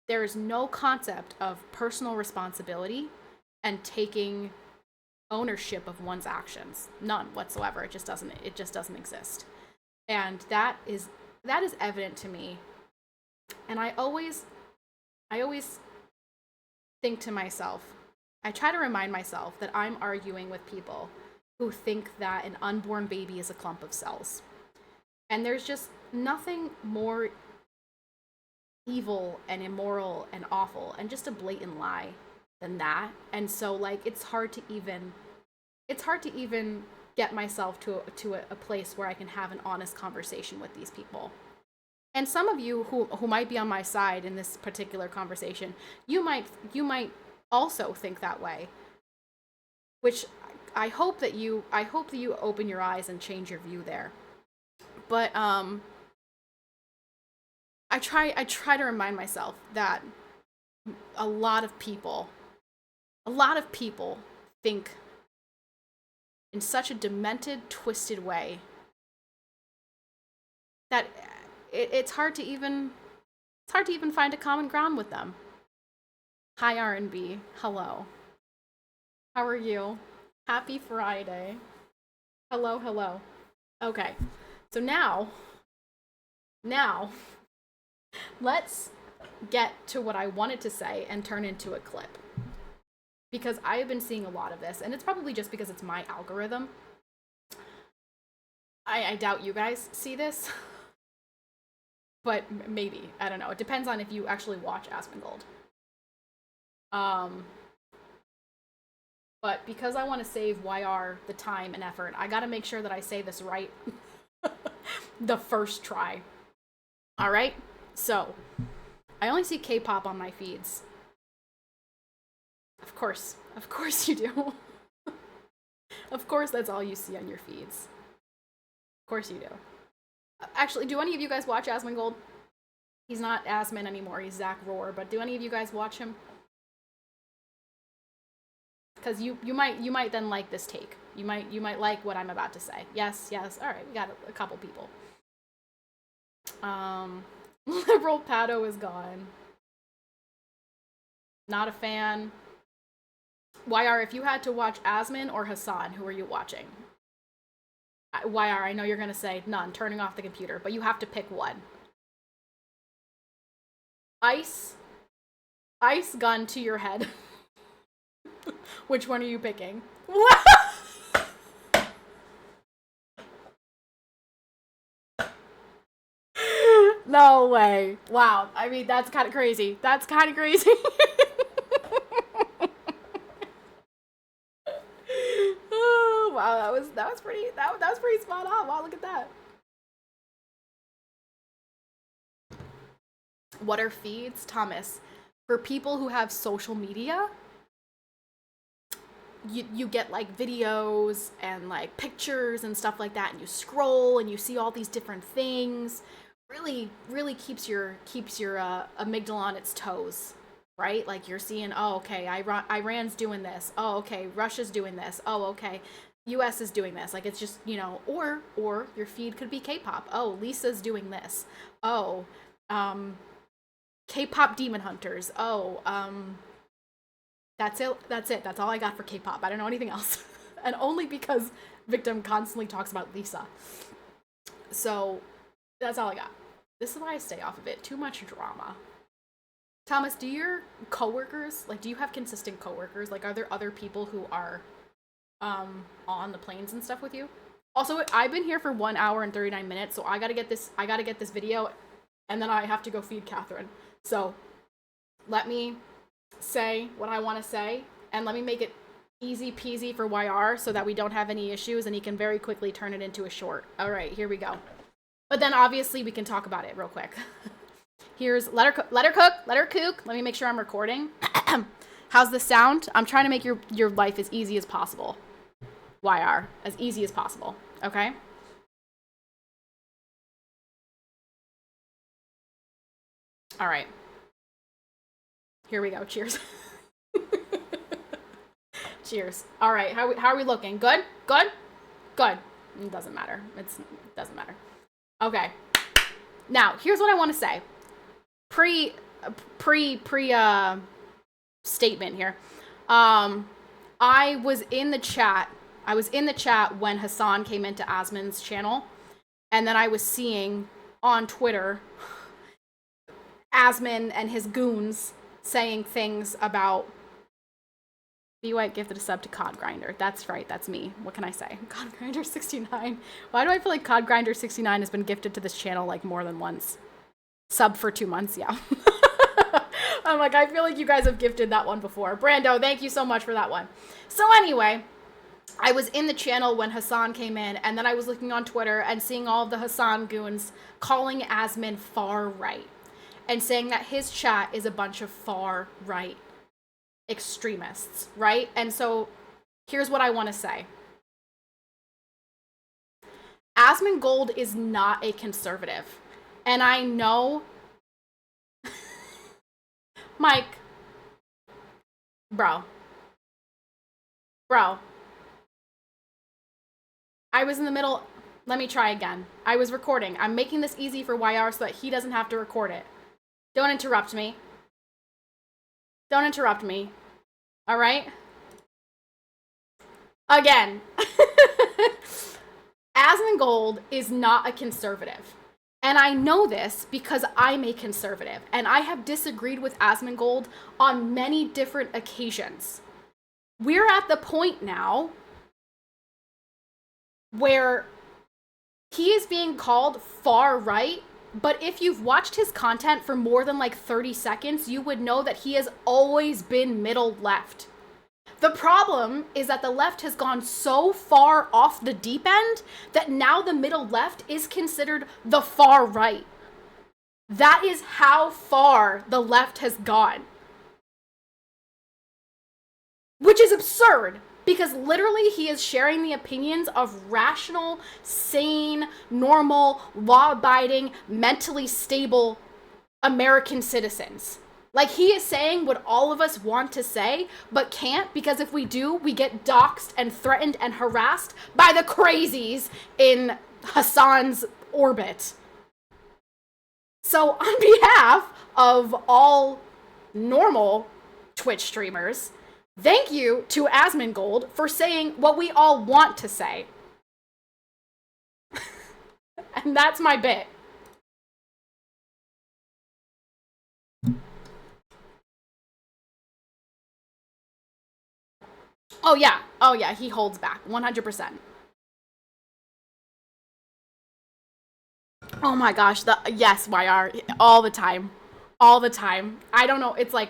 There is no concept of personal responsibility and taking ownership of one's actions. None whatsoever. It just doesn't exist. And that is that is evident to me. And I always think to myself, I try to remind myself that I'm arguing with people who think that an unborn baby is a clump of cells. And there's just nothing more evil and immoral and awful and just a blatant lie than that. And so like it's hard to even get myself to a place where I can have an honest conversation with these people. And some of you who might be on my side in this particular conversation, you might also think that way. Which I hope that you open your eyes and change your view there. But I try to remind myself that a lot of people think in such a demented, twisted way that it's hard to even find a common ground with them. Hi R&B, hello. How are you? Happy Friday. Hello. Okay, so now, let's get to what I wanted to say and turn into a clip. Because I have been seeing a lot of this, and it's probably just because it's my algorithm. I doubt you guys see this. But maybe. I don't know. It depends on if you actually watch Asmongold. But because I want to save YR the time and effort, I gotta make sure that I say this right the first try. Alright? So, I only see K-pop on my feeds. Of course you do. Of course that's all you see on your feeds. Of course you do. Actually, do any of you guys watch Asmongold? He's not Asmon anymore, he's Zach Rohr, but do any of you guys watch him? Because you might then like this take. You might like what I'm about to say. Yes. Alright, we got a couple people. Liberal Pato is gone. Not a fan. YR, if you had to watch Asmon or Hassan, who are you watching? YR, I know you're gonna say none, turning off the computer, but you have to pick one. Ice gun to your head. Which one are you picking? No way. Wow. I mean, that's kind of crazy. Oh, wow, that was pretty spot on. Wow, look at that. What are feeds, Thomas? For people who have social media, you get like videos and like pictures and stuff like that, and you scroll and you see all these different things. Really keeps your amygdala on its toes, right? Like you're seeing, oh, okay, Iran's doing this. Oh, okay, Russia's doing this. Oh, okay, US is doing this. Like it's just, or your feed could be K-pop. Oh, Lisa's doing this. Oh, K-pop Demon Hunters. Oh, that's it. That's all I got for K-pop. I don't know anything else. And only because Victim constantly talks about Lisa. So that's all I got. This is why I stay off of it. Too much drama. Thomas, do your coworkers, do you have consistent coworkers? Like, are there other people who are on the planes and stuff with you? Also, I've been here for 1 hour and 39 minutes, so I gotta get this video, and then I have to go feed Catherine. So let me say what I want to say, and let me make it easy peasy for YR so that we don't have any issues, and he can very quickly turn it into a short. All right, here we go. But then obviously we can talk about it real quick. Here's let her cook. Let me make sure I'm recording. How's the sound? I'm trying to make your life as easy as possible. YR, as easy as possible. Okay? All right. Here we go. Cheers. Cheers. All right. How are we looking? Good? Good? Good. It doesn't matter. It doesn't matter. Okay. Now, here's what I want to say. Pre statement here. I was in the chat when Hassan came into Asmon's channel, and then I was seeing on Twitter Asmin and his goons saying things about B White gifted a sub to Cod Grinder. That's right, that's me. What can I say? Cod Grinder 69. Why do I feel like Cod Grinder 69 has been gifted to this channel like more than once? Sub for 2 months, yeah. I'm like, I feel like you guys have gifted that one before. Brando, thank you so much for that one. So anyway, I was in the channel when Hassan came in, and then I was looking on Twitter and seeing all of the Hassan goons calling Asmin far right and saying that his chat is a bunch of far right extremists, right? And so here's what I want to say. Asmin Gold is not a conservative. And I know Mike, bro, I was in the middle. Let me try again. I was recording. I'm making this easy for YR so that he doesn't have to record it. Don't interrupt me. Don't interrupt me. All right? Again. Asmongold is not a conservative. And I know this because I'm a conservative. And I have disagreed with Asmongold on many different occasions. We're at the point now where he is being called far right, but if you've watched his content for more than like 30 seconds, you would know that he has always been middle left. The problem is that the left has gone so far off the deep end that now the middle left is considered the far right. That is how far the left has gone. Which is absurd, because literally he is sharing the opinions of rational, sane, normal, law-abiding, mentally stable American citizens. Like, he is saying what all of us want to say, but can't, because if we do, we get doxxed and threatened and harassed by the crazies in Hassan's orbit. So, on behalf of all normal Twitch streamers, thank you to Asmongold for saying what we all want to say. And that's my bit. Oh yeah, he holds back, 100%. Oh my gosh, yes, YR, all the time. All the time. I don't know, it's like,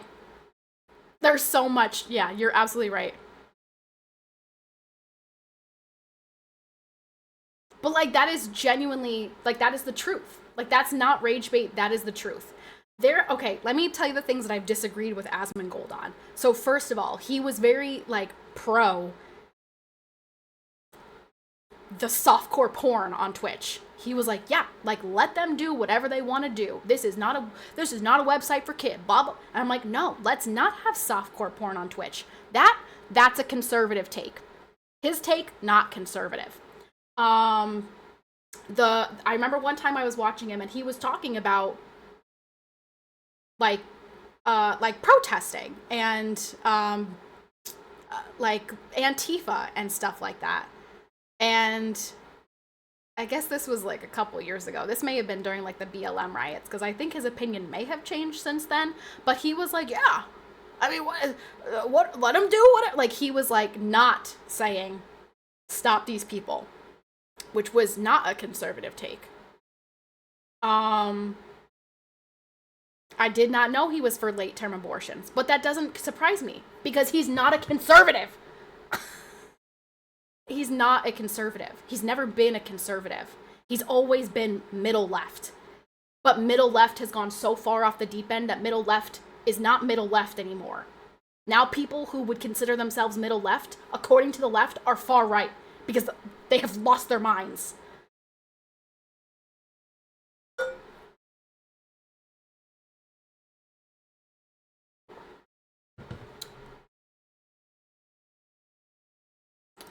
there's so much, yeah, you're absolutely right. But like, that is genuinely, like, that is the truth. Like, that's not rage bait, that is the truth. Okay, let me tell you the things that I've disagreed with Asmongold on. So first of all, he was very, like, pro the softcore porn on Twitch. He was like, yeah, like, let them do whatever they want to do. This is not a website for kids, blah, blah. And I'm like, no, let's not have softcore porn on Twitch. That's a conservative take. His take, not conservative. I remember one time I was watching him and he was talking about like protesting and like Antifa and stuff like that. And I guess this was like a couple years ago. This may have been during like the BLM riots, because I think his opinion may have changed since then. But he was like, yeah, I mean, what let him do what, like, he was like not saying stop these people, which was not a conservative take. I did not know he was for late-term abortions, but that doesn't surprise me, because he's not a conservative. He's not a conservative. He's never been a conservative. He's always been middle left. But middle left has gone so far off the deep end that middle left is not middle left anymore. Now people who would consider themselves middle left, according to the left, are far right, because they have lost their minds.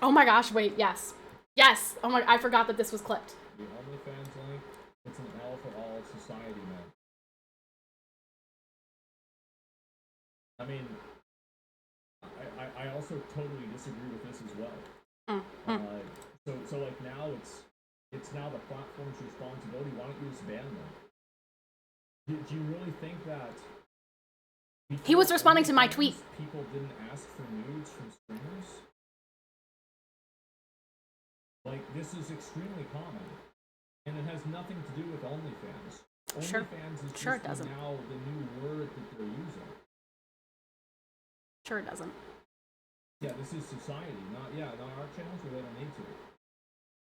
Oh my gosh, wait, yes. Yes! Oh my, I forgot that this was clipped. The OnlyFans link, it's an L for all society men. I mean, I also totally disagree with this as well. So like now it's it's now the platform's responsibility. Why don't you just ban them? Do you really think that he was responding to my tweet? People didn't ask for nudes from streamers? Like, this is extremely common, and it has nothing to do with OnlyFans. OnlyFans is just now the new word that they're using. Sure it doesn't. Yeah, this is society, not our channels, or they don't need to.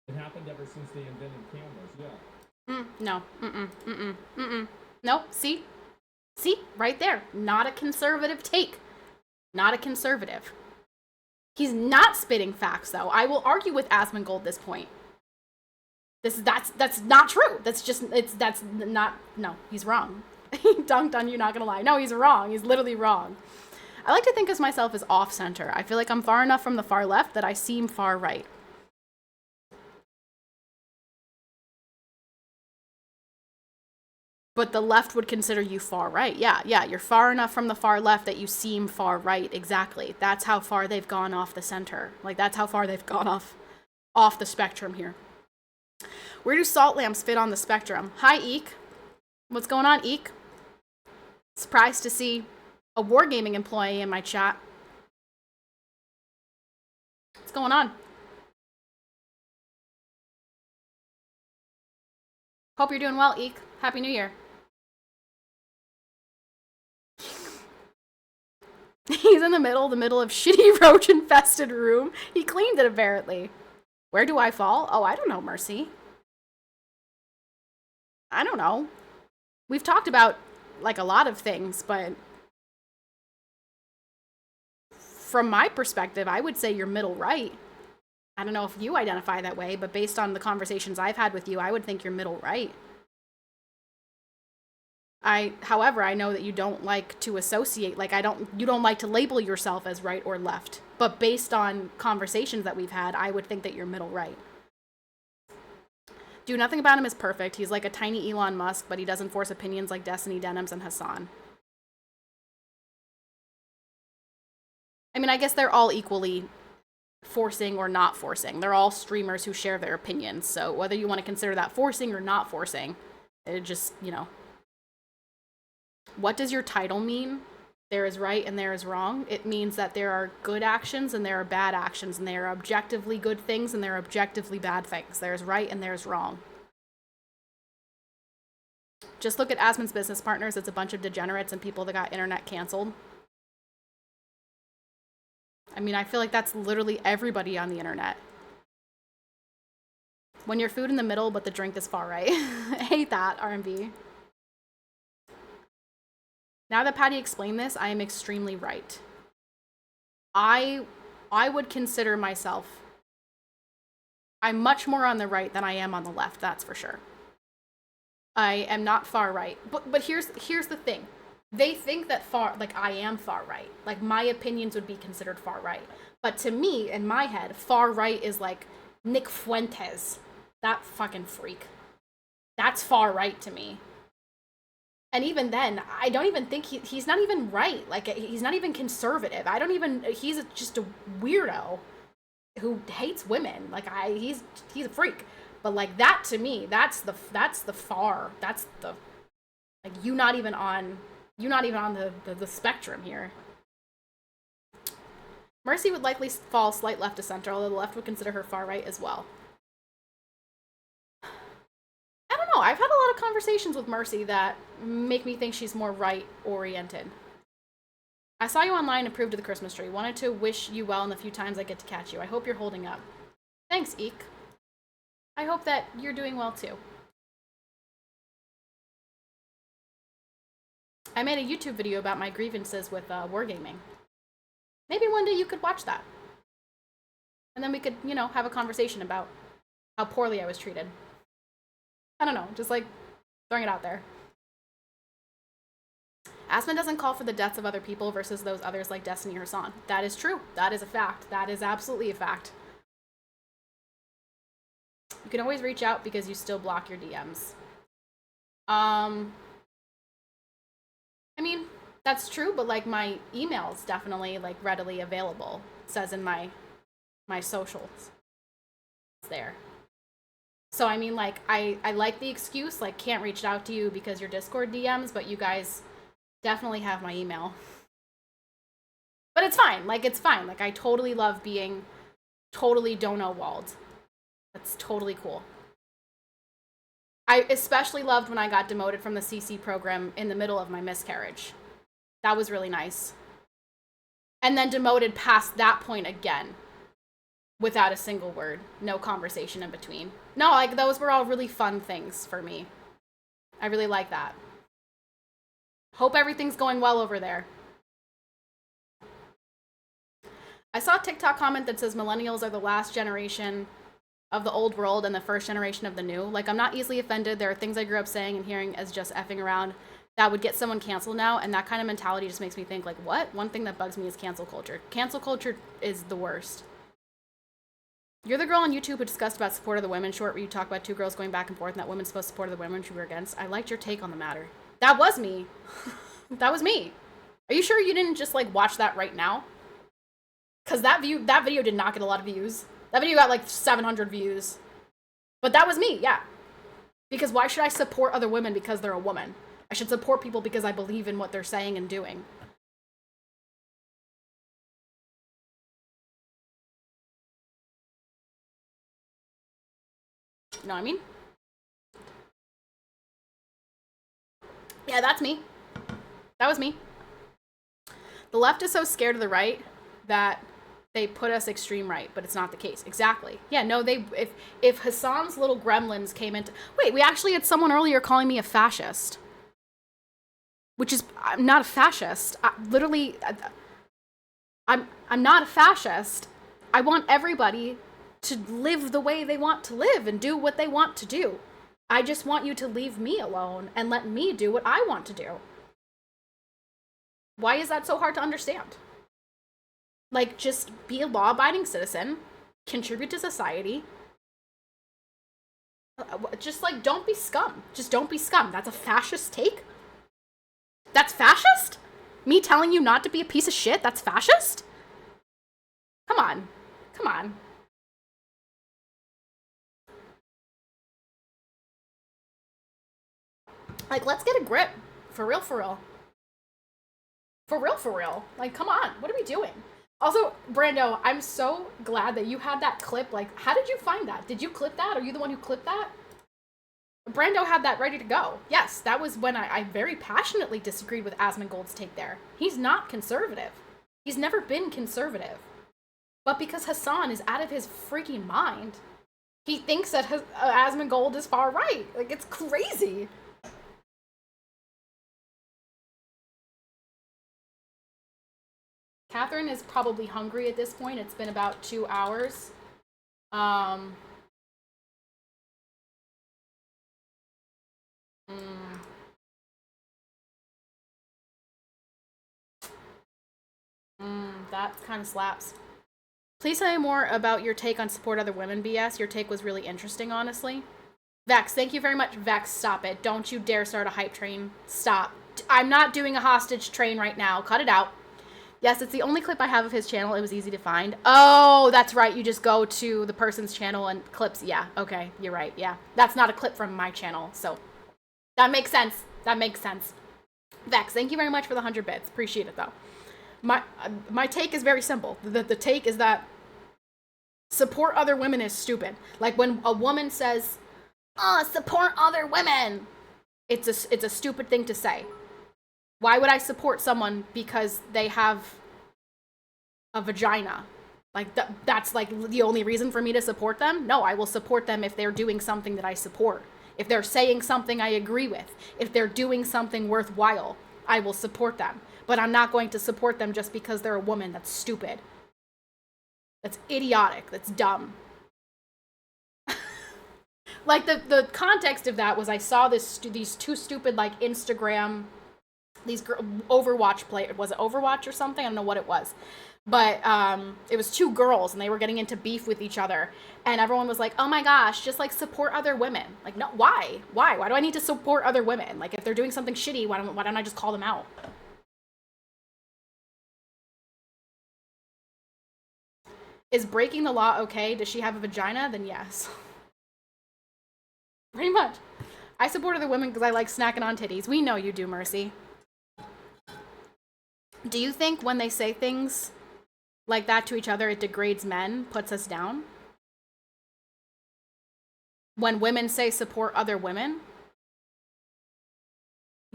It happened ever since they invented cameras, yeah. No. No, see? See? Right there. Not a conservative take. Not a conservative. He's not spitting facts, though. I will argue with Asmongold this point. That's not true. No, he's wrong. He dunked on you, not gonna lie. No, he's wrong. He's literally wrong. I like to think of myself as off-center. I feel like I'm far enough from the far left that I seem far right. But the left would consider you far right. Yeah, you're far enough from the far left that you seem far right. Exactly. That's how far they've gone off the center. Like, that's how far they've gone off the spectrum here. Where do salt lamps fit on the spectrum? Hi, Eek. What's going on, Eek? Surprised to see a wargaming employee in my chat. What's going on? Hope you're doing well, Eek. Happy New Year. He's in the middle of shitty roach-infested room. He cleaned it, apparently. Where do I fall? Oh, I don't know, Mercy. I don't know. We've talked about, like, a lot of things, but from my perspective, I would say you're middle right. I don't know if you identify that way, but based on the conversations I've had with you, I would think you're middle right. However, I know that you don't like to associate, like, you don't like to label yourself as right or left. But based on conversations that we've had, I would think that you're middle right. Dude, nothing about him is perfect. He's like a tiny Elon Musk, but he doesn't force opinions like Destiny Denims and Hassan. I mean, I guess they're all equally forcing or not forcing. They're all streamers who share their opinions. So whether you want to consider that forcing or not forcing, it just, you know. What does your title mean? There is right and there is wrong. It means that there are good actions and there are bad actions, and there are objectively good things and there are objectively bad things. There's right and there's wrong. Just look at Asmon's business partners. It's a bunch of degenerates and people that got internet canceled. I mean, I feel like that's literally everybody on the internet. When your food in the middle, but the drink is far right. I hate that, R&B. Now that Patty explained this, I am extremely right. I would consider myself, I'm much more on the right than I am on the left, that's for sure. I am not far right. But here's the thing. They think that I am far right. Like, my opinions would be considered far right. But to me, in my head, far right is like Nick Fuentes. That fucking freak. That's far right to me. And even then, I don't even think he's not even right. Like, he's not even conservative. He's just a weirdo who hates women. Like, he's a freak. But like, that to me, that's the like, you're not even on the spectrum here. Mercy would likely fall slight left to center, although the left would consider her far right as well. I don't know. I've had a lot of conversations with Mercy that make me think she's more right-oriented. I saw you online, approved of the Christmas tree. Wanted to wish you well in the few times I get to catch you. I hope you're holding up. Thanks, Eek. I hope that you're doing well, too. I made a YouTube video about my grievances with wargaming. Maybe one day you could watch that. And then we could, you know, have a conversation about how poorly I was treated. I don't know, just like throwing it out there. Aspen doesn't call for the deaths of other people versus those others like Destiny or Hassan. That is true. That is a fact. That is absolutely a fact. You can always reach out because you still block your DMs. I mean, that's true, but like, my email is definitely like readily available. It says in my socials. It's there. So I mean, like, I like the excuse, like, can't reach out to you because your Discord DMs, but you guys definitely have my email. But it's fine. Like, it's fine. Like, I totally love being totally dono walled. That's totally cool. I especially loved when I got demoted from the CC program in the middle of my miscarriage. That was really nice. And then demoted past that point again without a single word. No conversation in between. No, like, those were all really fun things for me. I really like that. Hope everything's going well over there. I saw a TikTok comment that says millennials are the last generation of the old world and the first generation of the new. Like, I'm not easily offended. There are things I grew up saying and hearing as just effing around that would get someone canceled now, and that kind of mentality just makes me think, like, what? One thing that bugs me is cancel culture. Cancel culture is the worst. You're the girl on YouTube who discussed about support of the women short where you talk about two girls going back and forth and that women's supposed to support of the women which you were against. I liked your take on the matter. That was me. That was me. Are you sure you didn't just, like, watch that right now? Because that video did not get a lot of views. That video got, like, 700 views. But that was me, yeah. Because why should I support other women because they're a woman? I should support people because I believe in what they're saying and doing. You know what I mean? Yeah, that's me. That was me. The left is so scared of the right that they put us extreme right, but it's not the case. Exactly. Yeah, no, if Hassan's little gremlins came into... Wait, we actually had someone earlier calling me a fascist. Which is... I'm not a fascist. I'm not a fascist. I want everybody to live the way they want to live and do what they want to do. I just want you to leave me alone and let me do what I want to do. Why is that so hard to understand? Like, just be a law-abiding citizen, contribute to society. Just, like, don't be scum. Just don't be scum. That's a fascist take? That's fascist? Me telling you not to be a piece of shit? That's fascist? Come on. Come on. Like, let's get a grip. For real, for real. For real, for real. Like, come on. What are we doing? Also, Brando, I'm so glad that you had that clip. Like, how did you find that? Did you clip that? Are you the one who clipped that? Brando had that ready to go. Yes, that was when I very passionately disagreed with Asmongold's take there. He's not conservative. He's never been conservative. But because Hassan is out of his freaking mind, he thinks that Asmongold is far right. Like, it's crazy. Catherine is probably hungry at this point. It's been about 2 hours. That kind of slaps. Please tell me more about your take on support other women BS. Your take was really interesting, honestly. Vex, thank you very much. Vex, stop it. Don't you dare start a hype train. Stop. I'm not doing a hostage train right now. Cut it out. Yes, it's the only clip I have of his channel. It was easy to find. Oh, that's right. You just go to the person's channel and clips. Yeah, okay. You're right. Yeah. That's not a clip from my channel. So that makes sense. That makes sense. Vex, thank you very much for the 100 bits. Appreciate it, though. My take is very simple. The take is that support other women is stupid. Like, when a woman says, support other women, it's a stupid thing to say. Why would I support someone because they have a vagina? Like, that's, like, the only reason for me to support them? No, I will support them if they're doing something that I support. If they're saying something I agree with. If they're doing something worthwhile, I will support them. But I'm not going to support them just because they're a woman. That's stupid. That's idiotic. That's dumb. Like, the context of that was I saw these two stupid, like, Instagram... These Overwatch players, was it Overwatch or something? I don't know what it was. But it was two girls and they were getting into beef with each other. And everyone was like, oh my gosh, just, like, support other women. Like, no, why? Why? Why do I need to support other women? Like, if they're doing something shitty, why don't I just call them out? Is breaking the law okay? Does she have a vagina? Then yes. Pretty much. I support other women because I like snacking on titties. We know you do, Mercy. Do you think when they say things like that to each other, it degrades men, puts us down? When women say support other women?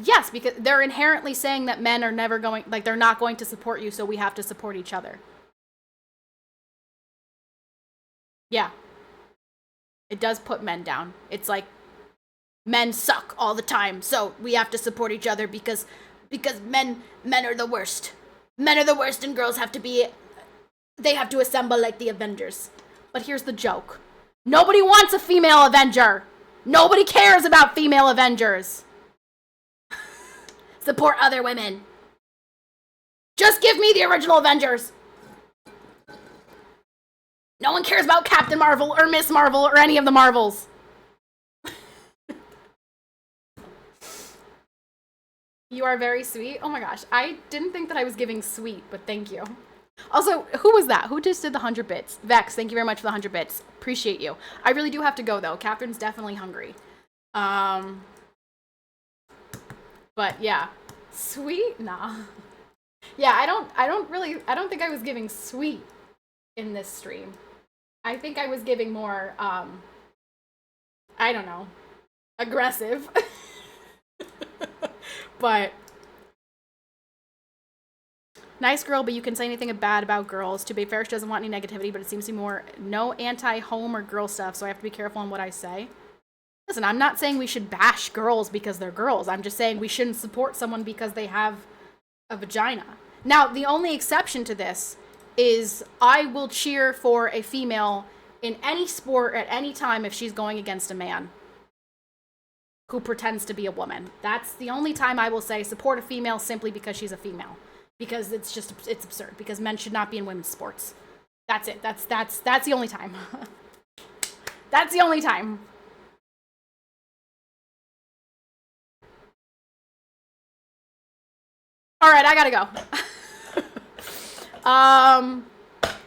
Yes, because they're inherently saying that men are never going, like, they're not going to support you, so we have to support each other. Yeah. It does put men down. It's like, men suck all the time, so we have to support each other because men are the worst. Men are the worst and girls have to assemble like the Avengers. But here's the joke. Nobody wants a female Avenger. Nobody cares about female Avengers. Support other women. Just give me the original Avengers. No one cares about Captain Marvel or Miss Marvel or any of the Marvels. You are very sweet. Oh my gosh. I didn't think that I was giving sweet, but thank you. Also, who was that? Who just did the 100 bits? Vex, thank you very much for the 100 bits. Appreciate you. I really do have to go, though. Catherine's definitely hungry. But yeah. Sweet? Nah. Yeah, I don't think I was giving sweet in this stream. I think I was giving more, I don't know, aggressive. But nice girl, but you can say anything bad about girls. To be fair, she doesn't want any negativity, but it seems to be more no anti-home or girl stuff, so I have to be careful on what I say. Listen, I'm not saying we should bash girls because they're girls. I'm just saying we shouldn't support someone because they have a vagina. Now, the only exception to this is I will cheer for a female in any sport at any time if she's going against a man who pretends to be a woman. That's the only time I will say support a female simply because she's a female. Because it's absurd. Because men should not be in women's sports. That's it. That's the only time. That's the only time. All right, I gotta go.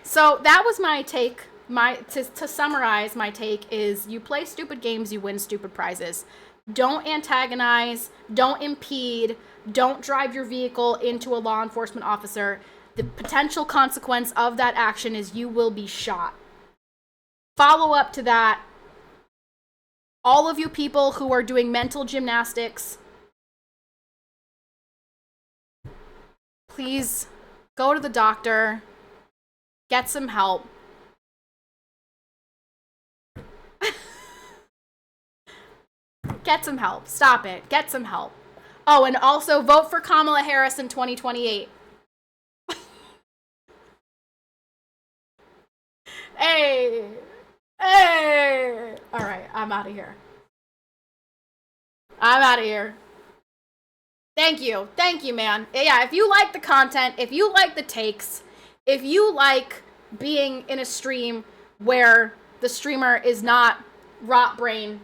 So that was my take. To summarize, my take is you play stupid games, you win stupid prizes. Don't antagonize, don't impede, don't drive your vehicle into a law enforcement officer. The potential consequence of that action is you will be shot. Follow up to that, all of you people who are doing mental gymnastics, please go to the doctor, get some help. Get some help. Stop it. Get some help. Oh, and also vote for Kamala Harris in 2028. Hey. Hey. All right, I'm out of here. I'm out of here. Thank you. Thank you, man. Yeah, if you like the content, if you like the takes, if you like being in a stream where the streamer is not rot brain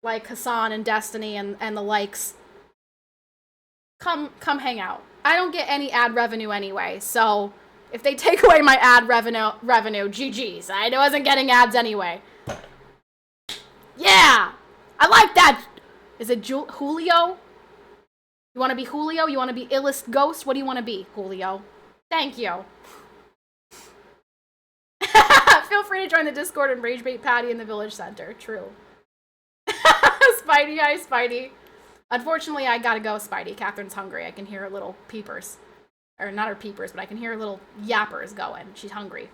like Hassan and Destiny and the likes, come hang out. I don't get any ad revenue anyway, so if they take away my ad revenue, GG's. I wasn't getting ads anyway. Yeah! I like that! Is it Julio? You want to be Julio? You want to be illest ghost? What do you want to be, Julio? Thank you. Feel free to join the Discord and rage bait Patty in the village center. True. Spidey, hi Spidey. Unfortunately, I gotta go, Spidey. Catherine's hungry. I can hear her little peepers. Or not her peepers, but I can hear her little yappers going. She's hungry.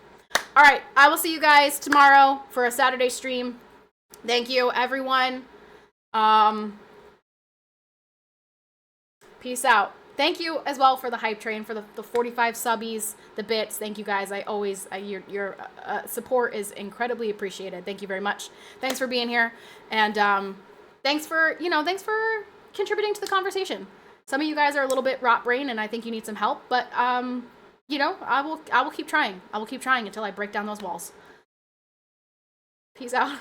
Alright, I will see you guys tomorrow for a Saturday stream. Thank you, everyone. Peace out. Thank you as well for the hype train, for the 45 subbies, the bits. Thank you guys. Your support is incredibly appreciated. Thank you very much. Thanks for being here. And thanks for contributing to the conversation. Some of you guys are a little bit rot brain and I think you need some help, but I will keep trying. I will keep trying until I break down those walls. Peace out.